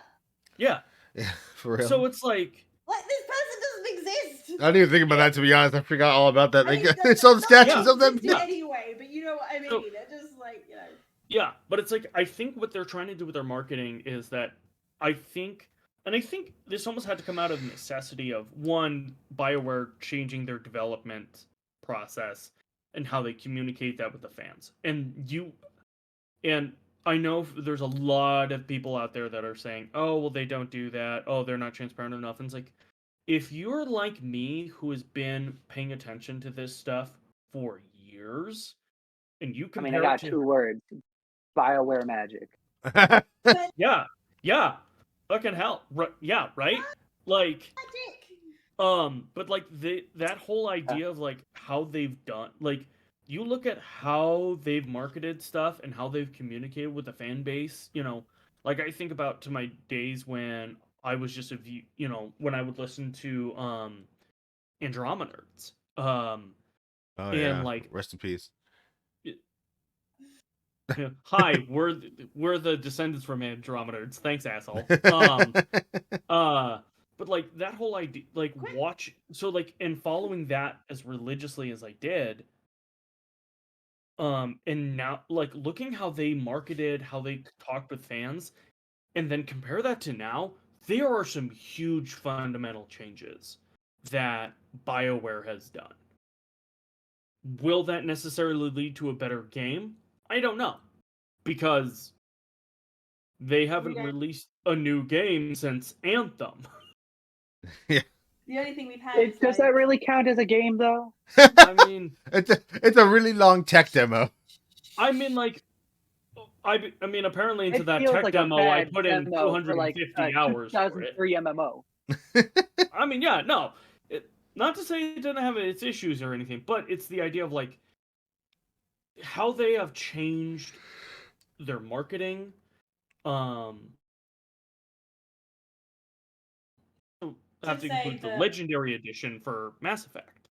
yeah. Yeah, for real. So it's like, Like, this person doesn't exist. I didn't even think about that, to be honest. I forgot all about that. I mean, They sold not statues that of them. existing anyway, but you know what I mean. So- They're just like, you know. yeah, but it's like, I think what they're trying to do with their marketing is that I think this almost had to come out of necessity of, one, BioWare changing their development process and how they communicate that with the fans. And I know there's a lot of people out there that are saying, oh, well, they don't do that. Oh, they're not transparent enough. And it's like, if you're like me, who has been paying attention to this stuff for years, and you I compare mean, I got it to, 2 words: BioWare magic. yeah, fucking hell, yeah, right? Like, Magic. but like that whole idea of like how they've done, like, you look at how they've marketed stuff and how they've communicated with the fan base, like I think about to my days when I was just when I would listen to Andromenerds. Oh And yeah, like, rest in peace. hi, we're the descendants from Andromenerds. Thanks, asshole. But like that whole idea, like and following that as religiously as I did, and now like looking how they marketed, how they talked with fans, and then compare that to now, there are some huge fundamental changes that BioWare has done. Will that necessarily lead to a better game? I don't know, because they haven't released a new game since Anthem. Yeah. The only thing we've had Does that really count as a game, though? I mean, it's a really long tech demo. I mean, like, I mean, apparently into It that feels tech like a demo, I bad put in demo for like 250 hours for it. 2003 MMO. I mean, yeah, no, not to say it didn't have its issues or anything, but it's the idea of like how they have changed their marketing. Have to include the Legendary Edition for Mass Effect.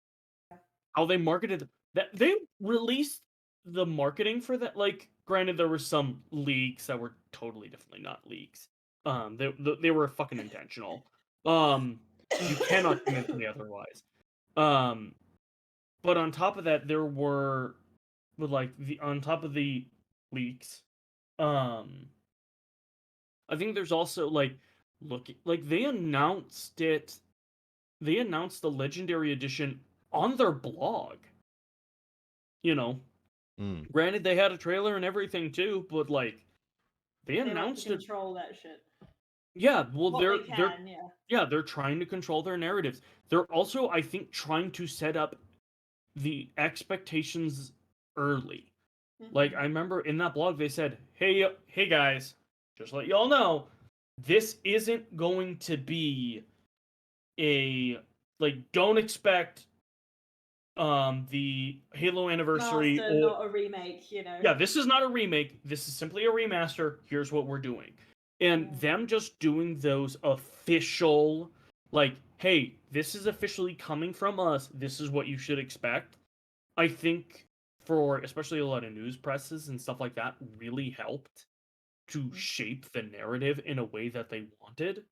How they marketed that, they released the marketing for that. Like, granted, there were some leaks that were totally definitely not leaks. They were fucking intentional. You cannot convince me otherwise. But on top of that, there were, on top of the leaks, I think there's also like they announced it. They announced the Legendary Edition on their blog. Granted, they had a trailer and everything too, but like they announced it. Control that shit. Yeah, well, they're trying to control their narratives. They're also, I think, trying to set up the expectations early. Like, I remember in that blog they said, "Hey guys, just let y'all know, this isn't going to be don't expect the Halo anniversary or not a remake, Yeah, this is not a remake. This is simply a remaster. Here's what we're doing." And them just doing those official, like, hey, this is officially coming from us. This is what you should expect. I think for especially a lot of news presses and stuff like that really helped to shape the narrative in a way that they wanted.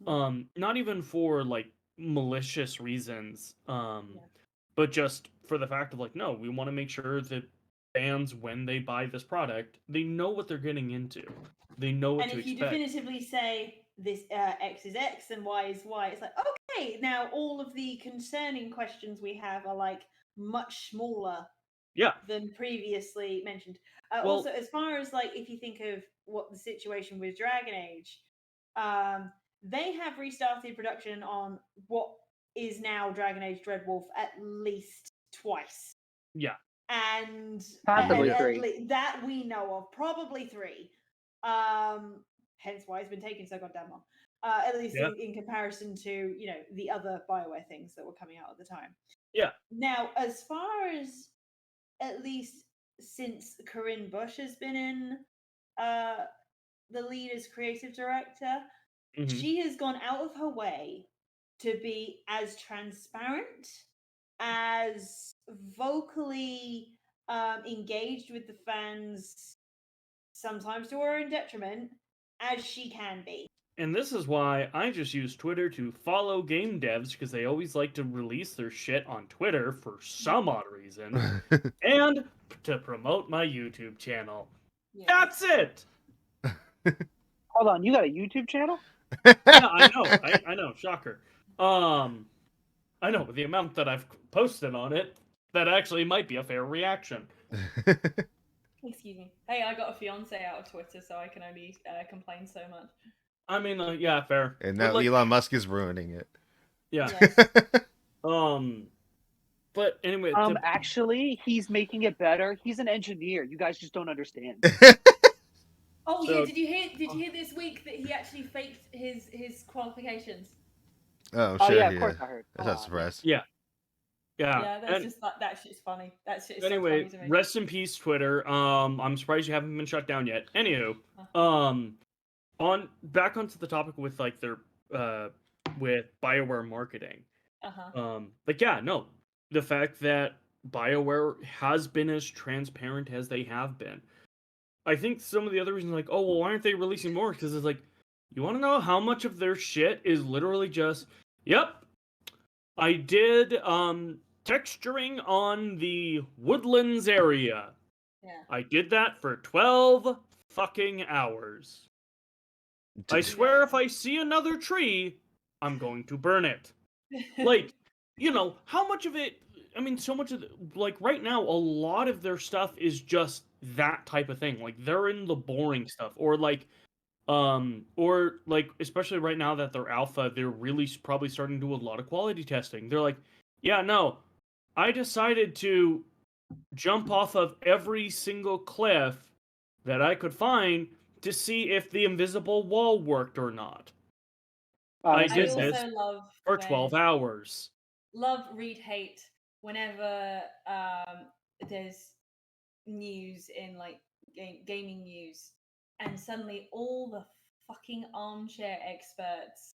Not even for like malicious reasons, but just for the fact of like, no, we want to make sure that fans, when they buy this product, they know what they're getting into. They know what to expect. And if you definitively say this X is X and Y is Y, it's like, okay, now all of the concerning questions we have are like much smaller than previously mentioned. Also, as far as like, if you think of what the situation with Dragon Age, they have restarted production on what is now Dragon Age Dreadwolf at least twice. Yeah. And possibly 3. That we know of, probably 3. Hence why it's been taking so goddamn long. At least in comparison to, the other BioWare things that were coming out at the time. Yeah. Now, as far as at least since Corinne Bush has been in the lead as creative director, she has gone out of her way to be as transparent, as vocally engaged with the fans, sometimes to her own detriment, as she can be. And this is why I just use Twitter to follow game devs, because they always like to release their shit on Twitter for some odd reason, and to promote my YouTube channel. Yeah. That's it! Hold on, you got a YouTube channel? Yeah, I know. I know. Shocker. I know, but the amount that I've posted on it, that actually might be a fair reaction. Excuse me. Hey, I got a fiance out of Twitter, so I can only complain so much. I mean, yeah, fair. And now But, like, Elon Musk is ruining it. Yeah. Yes. But anyway, Actually, he's making it better. He's an engineer. You guys just don't understand. Oh So- yeah, did you hear this week that he actually faked his qualifications? Oh, Oh sure. yeah, of course I heard. That's not surprised. Yeah. Yeah, that's and just that shit's funny. That shit's anyway, so funny to me. rest in peace, Twitter. I'm surprised you haven't been shut down yet. Anywho, back onto the topic with like their with BioWare marketing. Like, yeah, no, the fact that BioWare has been as transparent as they have been. I think some of the other reasons, like, oh, well, why aren't they releasing more? Because it's like, you want to know how much of their shit is literally just, yep, I did texturing on the Woodlands area. Yeah. I did that for 12 fucking hours. I swear if I see another tree, I'm going to burn it. Like, you know, how much of it, I mean, so much of, like, right now, a lot of their stuff is just that type of thing. Like, they're in the boring stuff. Or, like, especially right now that they're alpha, they're really probably starting to do a lot of quality testing. They're like, yeah, no, I decided to jump off of every single cliff that I could find to see if the invisible wall worked or not. I did also this love for when- 12 hours. Love, read, hate whenever there's news in like gaming news, and suddenly all the fucking armchair experts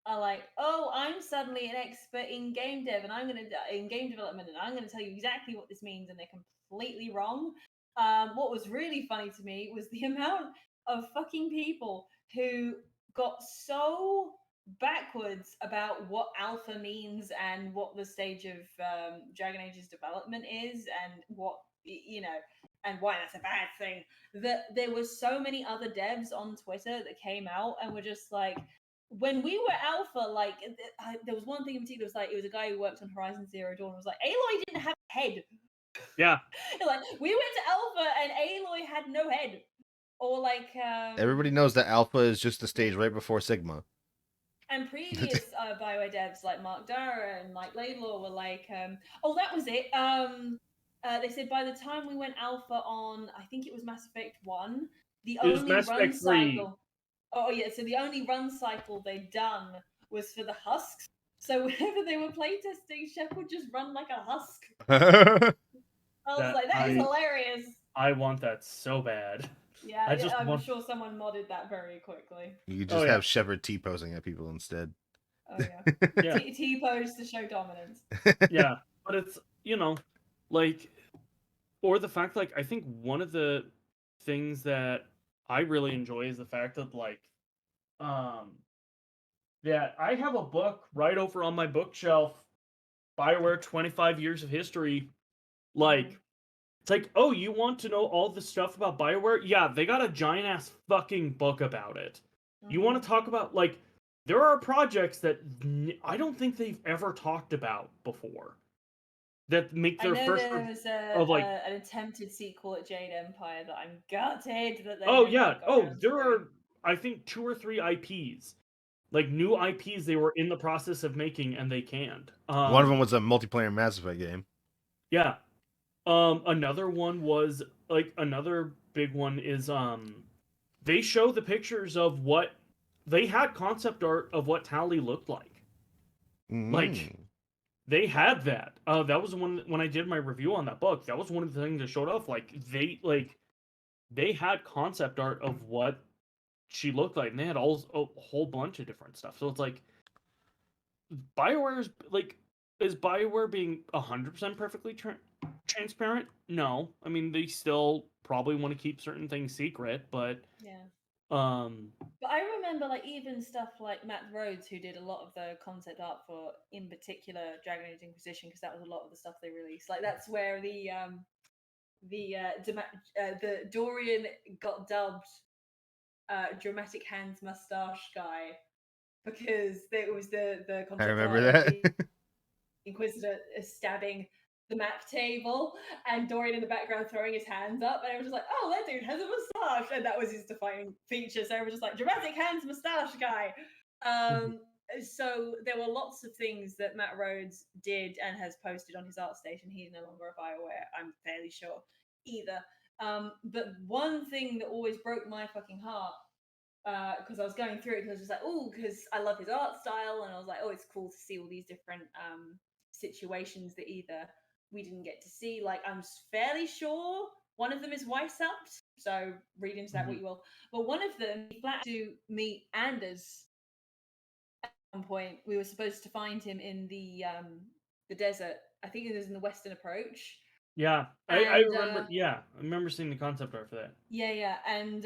are like, "Oh, I'm suddenly an expert in game dev, and in game development, and I'm gonna tell you exactly what this means," and they're completely wrong. What was really funny to me was the amount of fucking people who got so backwards about what alpha means and what the stage of Dragon Age's development is, and what, you know, and why that's a bad thing, that there were so many other devs on Twitter that came out and were just like, when we were alpha, like, there was one thing in particular, it was a guy who worked on Horizon Zero Dawn, was like, Aloy didn't have a head. Yeah. Like, we went to alpha and Aloy had no head. Or like Everybody knows that Alpha is just the stage right before Sigma. and previous BioWare devs like Mark Dara and Mike Laidlaw were like, oh, that was it. They said by the time we went alpha on, I think it was Mass Effect 1, the It was only Mass run Effect 3. cycle. Oh yeah, so the only run cycle they'd done was for the husks. So whenever they were playtesting, Shep would just run like a husk. I was like, that is hilarious. I want that so bad. Yeah, I'm sure someone modded that very quickly. You just have Shepard T-posing at people instead. Oh yeah. Yeah. T-pose to show dominance. Yeah, but it's, you know, like, or the fact, like, I think one of the things that I really enjoy is the fact that, like, that I have a book right over on my bookshelf, BioWare 25 Years of History. Like, it's like, oh, you want to know all the stuff about BioWare? Yeah, they got a giant-ass fucking book about it. You want to talk about, like, there are projects that I don't think they've ever talked about before that make their first. I know there was an attempted sequel at Jade Empire that I'm gutted that they. Oh yeah. Oh, there are, I think, 2 or 3 IPs, like new IPs they were in the process of making and they canned. One of them was a multiplayer Mass Effect game. Yeah. Another one was, like, another big one is they show the pictures of what they had concept art of what Tally looked like. Like, they had that. That was one when I did my review on that book. That was one of the things that showed off. Like, they had concept art of what she looked like, and they had a whole bunch of different stuff. So it's like BioWare's like, is BioWare being 100% perfectly transparent? No, I mean they still probably want to keep certain things secret, but Yeah. um, But I remember, like, even stuff like Matt Rhodes, who did a lot of the concept art for, in particular, Dragon Age Inquisition, because that was a lot of the stuff they released. Like, that's where the Dorian got dubbed dramatic hands mustache guy, because it was the I concept remember art of that. the Inquisitor stabbing the map table, and Dorian in the background throwing his hands up, and I was just like, oh, that dude has a mustache, and that was his defining feature. So I was just like, dramatic hands mustache guy. So there were lots of things that Matt Rhodes did and has posted on his art station. He's no longer a BioWare, I'm fairly sure, either. But one thing that always broke my fucking heart, because I was going through it, because I was just like, oh, because I love his art style, and I was like, oh, it's cool to see all these different situations that either we didn't get to see. Like, I'm fairly sure one of them is Weissapt, so read into that what you will. But one of them, he flat to meet Anders at one point. We were supposed to find him in the desert. I think it was in the Western Approach. yeah, I And remember. Yeah, I remember seeing the concept art for that. yeah, and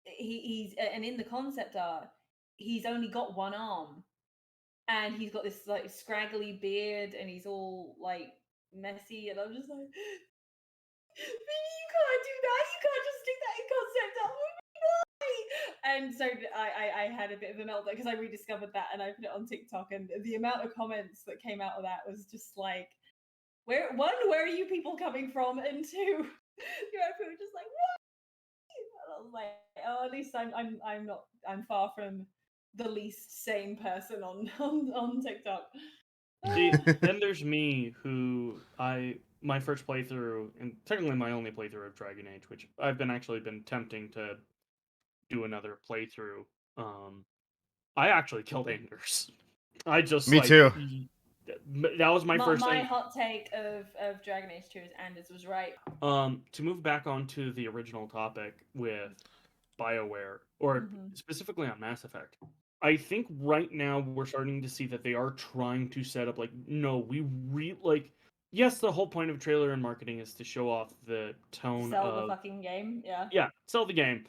he's and in the concept art, he's only got one arm, and he's got this like scraggly beard, and he's all like messy, and I'm just like, Vinny, you can't do that. You can't just stick that in concept art. And so I had a bit of a meltdown because I rediscovered that and I put it on TikTok, and the amount of comments that came out of that was just like, where are you people coming from, and two, you know, people were just like, what? And I was like, oh, at least I'm far from the least sane person on TikTok. See, then there's me, who my first playthrough, and technically my only playthrough of Dragon Age, which I've actually been tempting to do another playthrough. I actually killed Anders. I just Me too. that was my first my thing. hot take of Dragon Age 2 is Anders was right. To move back onto the original topic with BioWare, or specifically on Mass Effect, I think right now we're starting to see that they are trying to set up, like, no, yes, the whole point of trailer and marketing is to show off the tone Sell of the fucking game, yeah. Yeah, sell the game,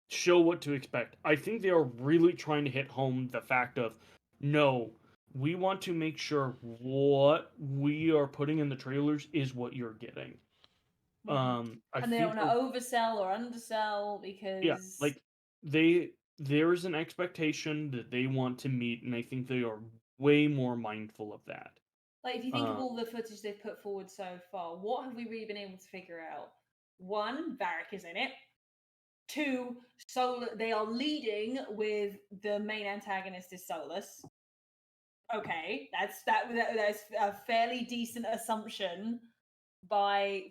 show what to expect. I think they are really trying to hit home the fact of, no, we want to make sure what we are putting in the trailers is what you're getting. And they don't want to oversell or undersell, because yeah, like there's an expectation that they want to meet, and I think they are way more mindful of that. like, if you think of all the footage they've put forward so far, what have we really been able to figure out? One, Varric is in it. Two, they are leading with the main antagonist is Solus. Okay, that's a fairly decent assumption by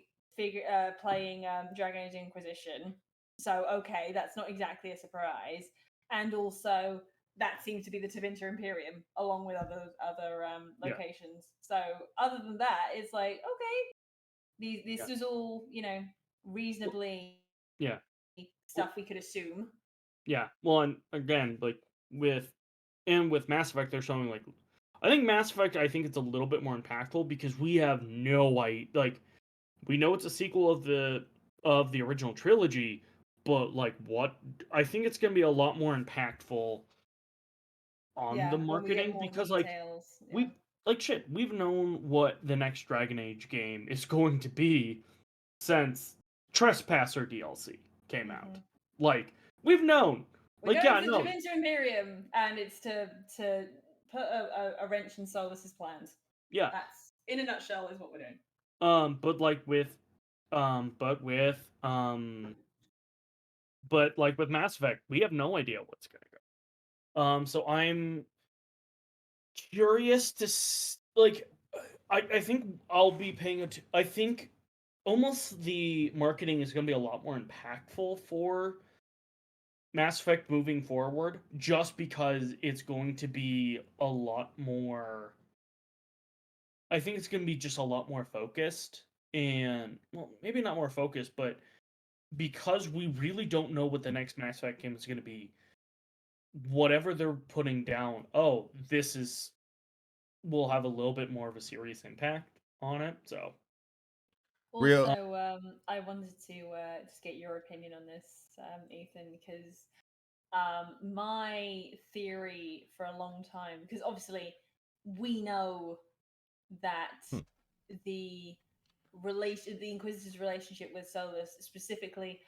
playing Dragon Age Inquisition. So okay, that's not exactly a surprise. And also, that seems to be the Tevinter Imperium, along with other locations. So other than that, it's like, okay, this is all, reasonably stuff we could assume. Yeah, well, and again, like with Mass Effect, they're showing, like, I think Mass Effect, I think it's a little bit more impactful because we have no idea. Like, we know it's a sequel of the original trilogy, but like, what? I think it's gonna be a lot more impactful on the marketing, because details, we've known what the next Dragon Age game is going to be since Trespasser DLC came out. Like, we've known. We're Like, going yeah, to no, Tevinter Imperium, and it's to put a wrench in Solus's plans. yeah. That's, in a nutshell, is what we're doing. But like with Mass Effect, we have no idea what's gonna go. So I'm curious to like. I think I'll be paying attention. I think almost the marketing is going to be a lot more impactful for Mass Effect moving forward, just because it's going to be a lot more. I think it's going to be just a lot more focused, and, well, maybe not more focused, but because we really don't know what the next Mass Effect game is going to be, whatever they're putting down, will have a little bit more of a serious impact on it. So Real- Also, I wanted to just get your opinion on this, Ethan, because my theory for a long time, because obviously we know that the the Inquisitor's relationship with Solus, specifically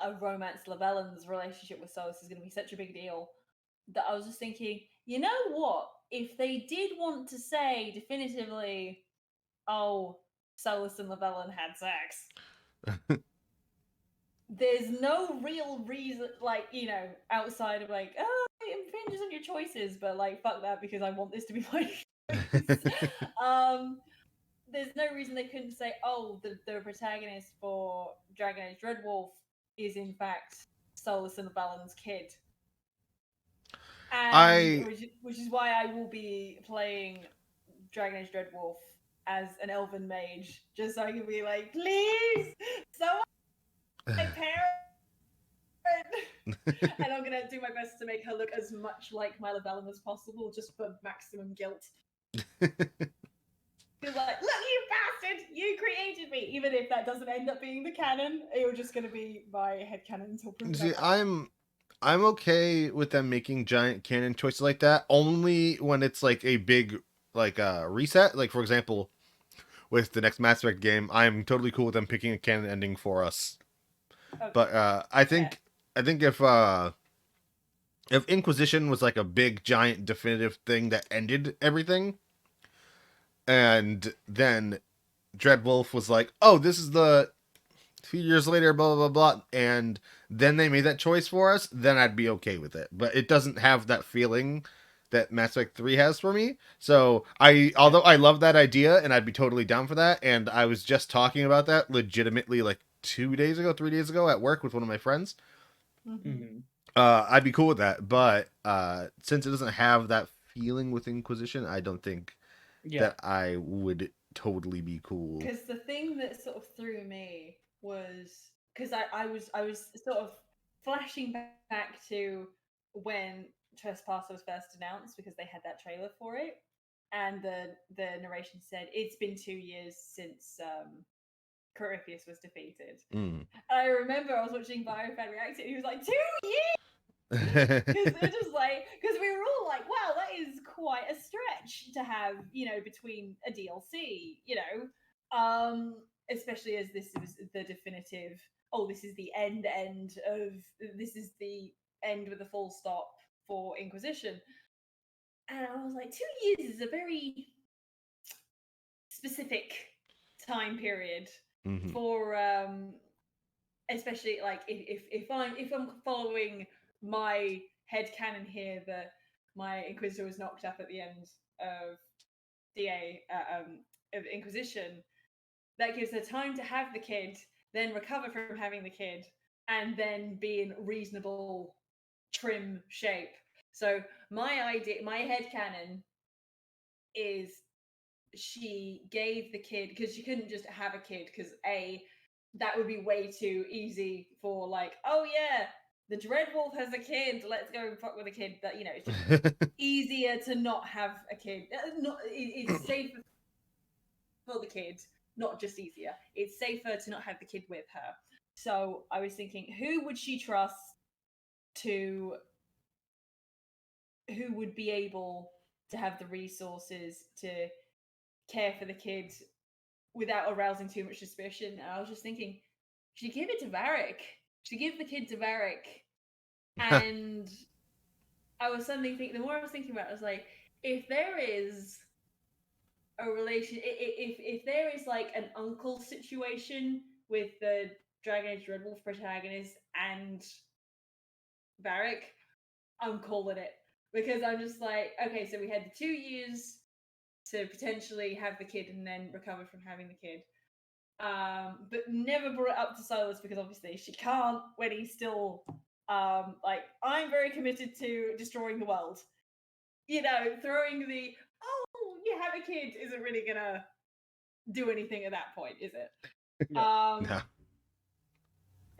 a romance Lavellan's relationship with Solus, is going to be such a big deal that I was just thinking, you know what? If they did want to say definitively, oh, Solus and Lavellan had sex, there's no real reason, like, you know, outside of like, oh, it infringes on your choices, but like, fuck that because I want this to be my choice. There's no reason they couldn't say, oh, the protagonist for Dragon Age Dreadwolf is in fact Solus and Lavellan's kid. And which is why I will be playing Dragon Age Dreadwolf as an elven mage, just so I can be like, please, someone my parent. And I'm gonna do my best to make her look as much like my Lavellan as possible, just for maximum guilt. Because like, look, you bastard, you created me. Even if that doesn't end up being the canon, it was just gonna be my headcanon until proven See, otherwise. I'm okay with them making giant canon choices like that, only when it's like a big like reset. Like for example, with the next Mass Effect game, I'm totally cool with them picking a canon ending for us. Okay. But I think if Inquisition was like a big giant definitive thing that ended everything, and then Dreadwolf was like, "Oh, this is the few years later, blah blah blah," and then they made that choice for us, then I'd be okay with it. But it doesn't have that feeling that Mass Effect 3 has for me. So although I love that idea and I'd be totally down for that, and I was just talking about that legitimately like 3 days ago at work with one of my friends. Mm-hmm. I'd be cool with that, but since it doesn't have that feeling with Inquisition, I don't think that I would totally be cool. Because the thing that sort of threw me was because I was sort of flashing back to when Trespasser was first announced, because they had that trailer for it, and the narration said it's been 2 years since Corypheus was defeated. Mm. I remember I was watching Biofan react and he was like, 2 years. Because they're just like, because we were all like, wow, that is quite a stretch to have, you know, between a DLC, you know, especially as this was the definitive, oh, this is the end of, this is the end with a full stop for Inquisition. And I was like, 2 years is a very specific time period for especially like if I'm following my headcanon here that my Inquisitor was knocked up at the end of of Inquisition, that gives her time to have the kid, then recover from having the kid, and then be in reasonable trim shape. So my headcanon is she gave the kid, because she couldn't just have a kid, because that would be way too easy for like, oh yeah, the Dreadwolf has a kid, let's go and fuck with a kid. That, you know, it's just easier to not have a kid. It's safer for the kid, not just easier. It's safer to not have the kid with her. So I was thinking, who would she trust to, who would be able to have the resources to care for the kid without arousing too much suspicion? And I was just thinking, she give it to Varric. She give the kid to Varric. And I was suddenly thinking, the more I was thinking about it, I was like, if there is a relation, if there is like an uncle situation with the Dragon Age Dreadwolf protagonist and Varric, I'm calling it. Because I'm just like, okay, so we had the 2 years to potentially have the kid and then recover from having the kid. But never brought it up to Solus, because obviously she can't when he's still like, I'm very committed to destroying the world. You know, throwing the, oh, you have a kid isn't really gonna do anything at that point, is it? No.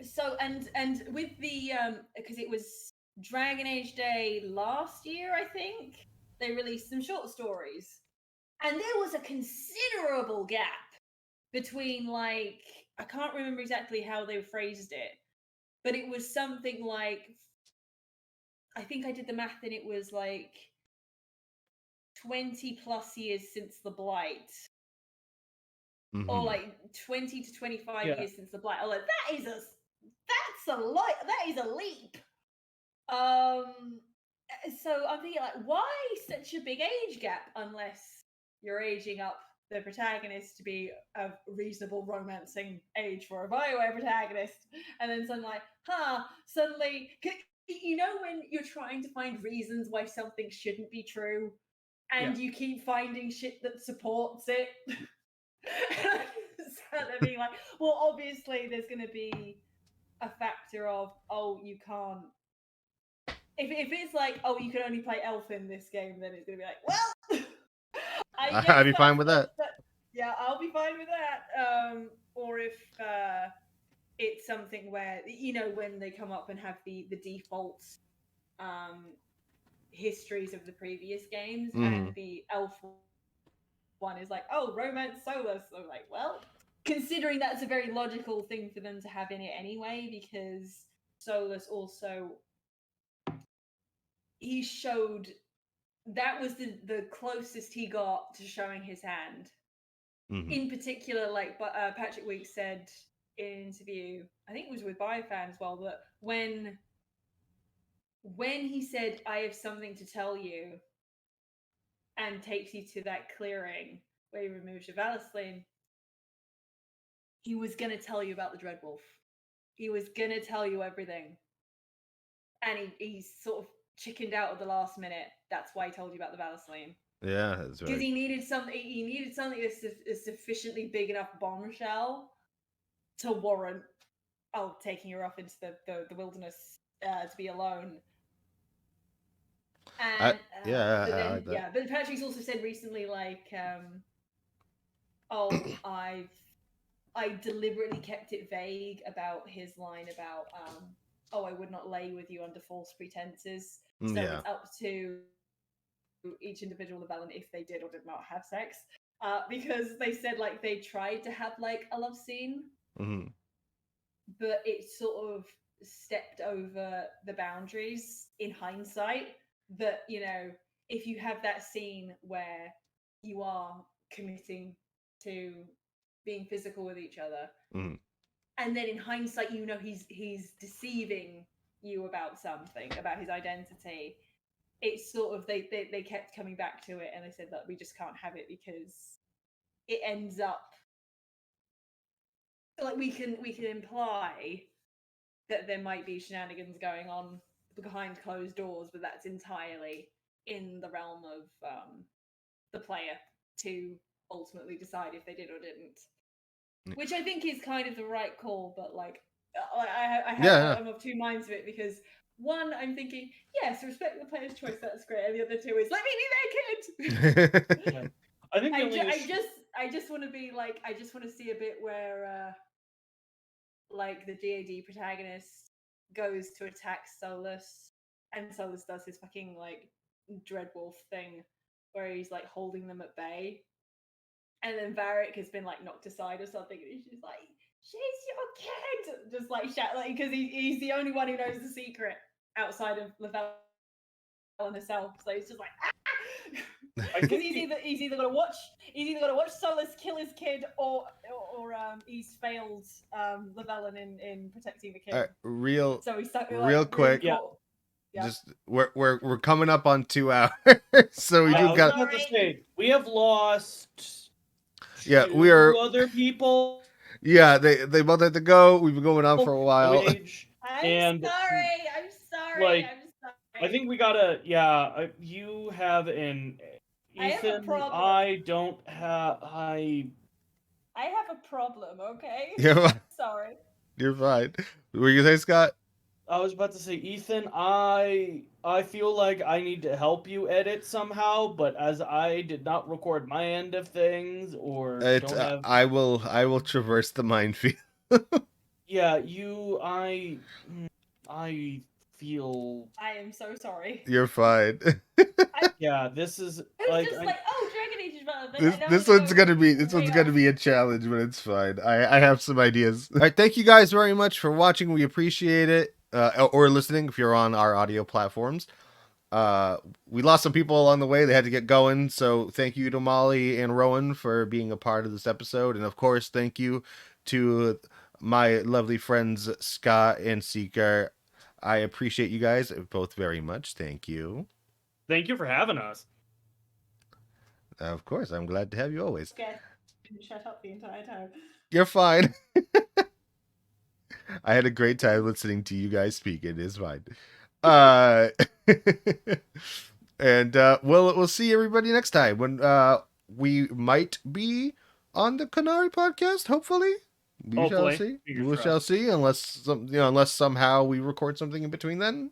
So and with the because it was Dragon Age Day last year, I think they released some short stories, and there was a considerable gap between, like, I can't remember exactly how they phrased it, but it was something like, I think I did the math and it was like 20 plus years since the Blight, or like 20 to 25 Yeah. years since the Blight. I was like, that's a lot. That is a leap. So I'm thinking, like, why such a big age gap unless you're aging up the protagonist to be a reasonable romancing age for a BioWare protagonist, and then suddenly, like, suddenly, you know, when you're trying to find reasons why something shouldn't be true, and you keep finding shit that supports it. So they're being like, well, obviously there's going to be a factor of, oh, you can't. If it's like, oh, you can only play elf in this game, then it's going to be like, well, I guess I'd be fine with that. Yeah, I'll be fine with that. Or if it's something where, you know, when they come up and have the default histories of the previous games, and the elf one is like, oh, romance Solus. So I'm like, well, considering that's a very logical thing for them to have in it anyway, because Solus also, he showed, that was the closest he got to showing his hand. In particular, like Patrick Weeks said in an interview, I think it was with Biofan as well, that when he said, I have something to tell you, and takes you to that clearing where he removes your Valasline, he was going to tell you about the Dreadwolf. He was going to tell you everything. And he sort of chickened out at the last minute. That's why he told you about the Valasline. Yeah, that's right. Because he needed something that's a sufficiently big enough bombshell to warrant, oh, taking her off into the wilderness to be alone. And I like that. yeah, but Patrick's also said recently, like, oh, I deliberately kept it vague about his line about, oh, I would not lay with you under false pretenses. So it's up to each individual development if they did or did not have sex. Because they said, like, they tried to have, like, a love scene, but it sort of stepped over the boundaries in hindsight. That, you know, if you have that scene where you are committing to being physical with each other, and then in hindsight, you know, he's deceiving you about something, about his identity, it's sort of, they kept coming back to it, and they said that we just can't have it because it ends up like we can imply that there might be shenanigans going on behind closed doors, but that's entirely in the realm of the player to ultimately decide if they did or didn't. Which I think is kind of the right call, but like, I'm of two minds of it, because one, I'm thinking, yes, respect the player's choice, that's great, and the other two is, let me be naked. I think I just want to be like, I just want to see a bit where like the DAD protagonist goes to attack Solus, and Solus does his fucking like Dreadwolf thing where he's like holding them at bay, and then Varric has been like knocked aside or something, and he's just like, she's your kid, just like shout, like, because he's the only one who knows the secret outside of Lavelle and herself, so he's just like, because he's either gonna watch Solus kill his kid, or he's failed Lavelle in protecting the kid. So he's stuck, real like, quick. really cool. Yeah. Just we're coming up on 2 hours, so we do got. We have lost. Yeah, we are other people. Yeah, they both had to go. We've been going on for a while. I'm sorry. Like, I think we gotta. Yeah, you have an Ethan. I have a problem. I don't have. I have a problem. Okay. Yeah. Sorry. You're fine. What were you gonna say, Scott? I was about to say, Ethan, I feel like I need to help you edit somehow, but as I did not record my end of things, or don't have... I will traverse the minefield. Yeah, I feel. I am so sorry. You're fine. Yeah, this is It was like just like, oh, Dragon Age is relevant. This and now this we're one's go gonna be way a challenge, but it's fine. I have some ideas. All right, thank you guys very much for watching. We appreciate it, or listening if you're on our audio platforms. We lost some people along the way; they had to get going. So thank you to Molly and Rowan for being a part of this episode, and of course, thank you to my lovely friends Scott and Seeker. I appreciate you guys both very much. Thank you. Thank you for having us. Of course, I'm glad to have you always. Guess didn't shut up the entire time. You're fine. I had a great time listening to you guys speak. It is fine. And we'll see everybody next time when we might be on the Canary podcast. Hopefully, we shall Hopefully. see. Fingers We shall crossed. see. Unless somehow we record something in between then,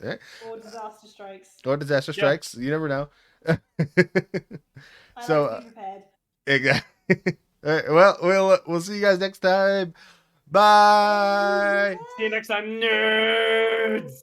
Or disaster strikes. or disaster Yeah. strikes. You never know. I So, like to be prepared. Exactly. All right, well, we'll see you guys next time. Bye. See you next time, nerds!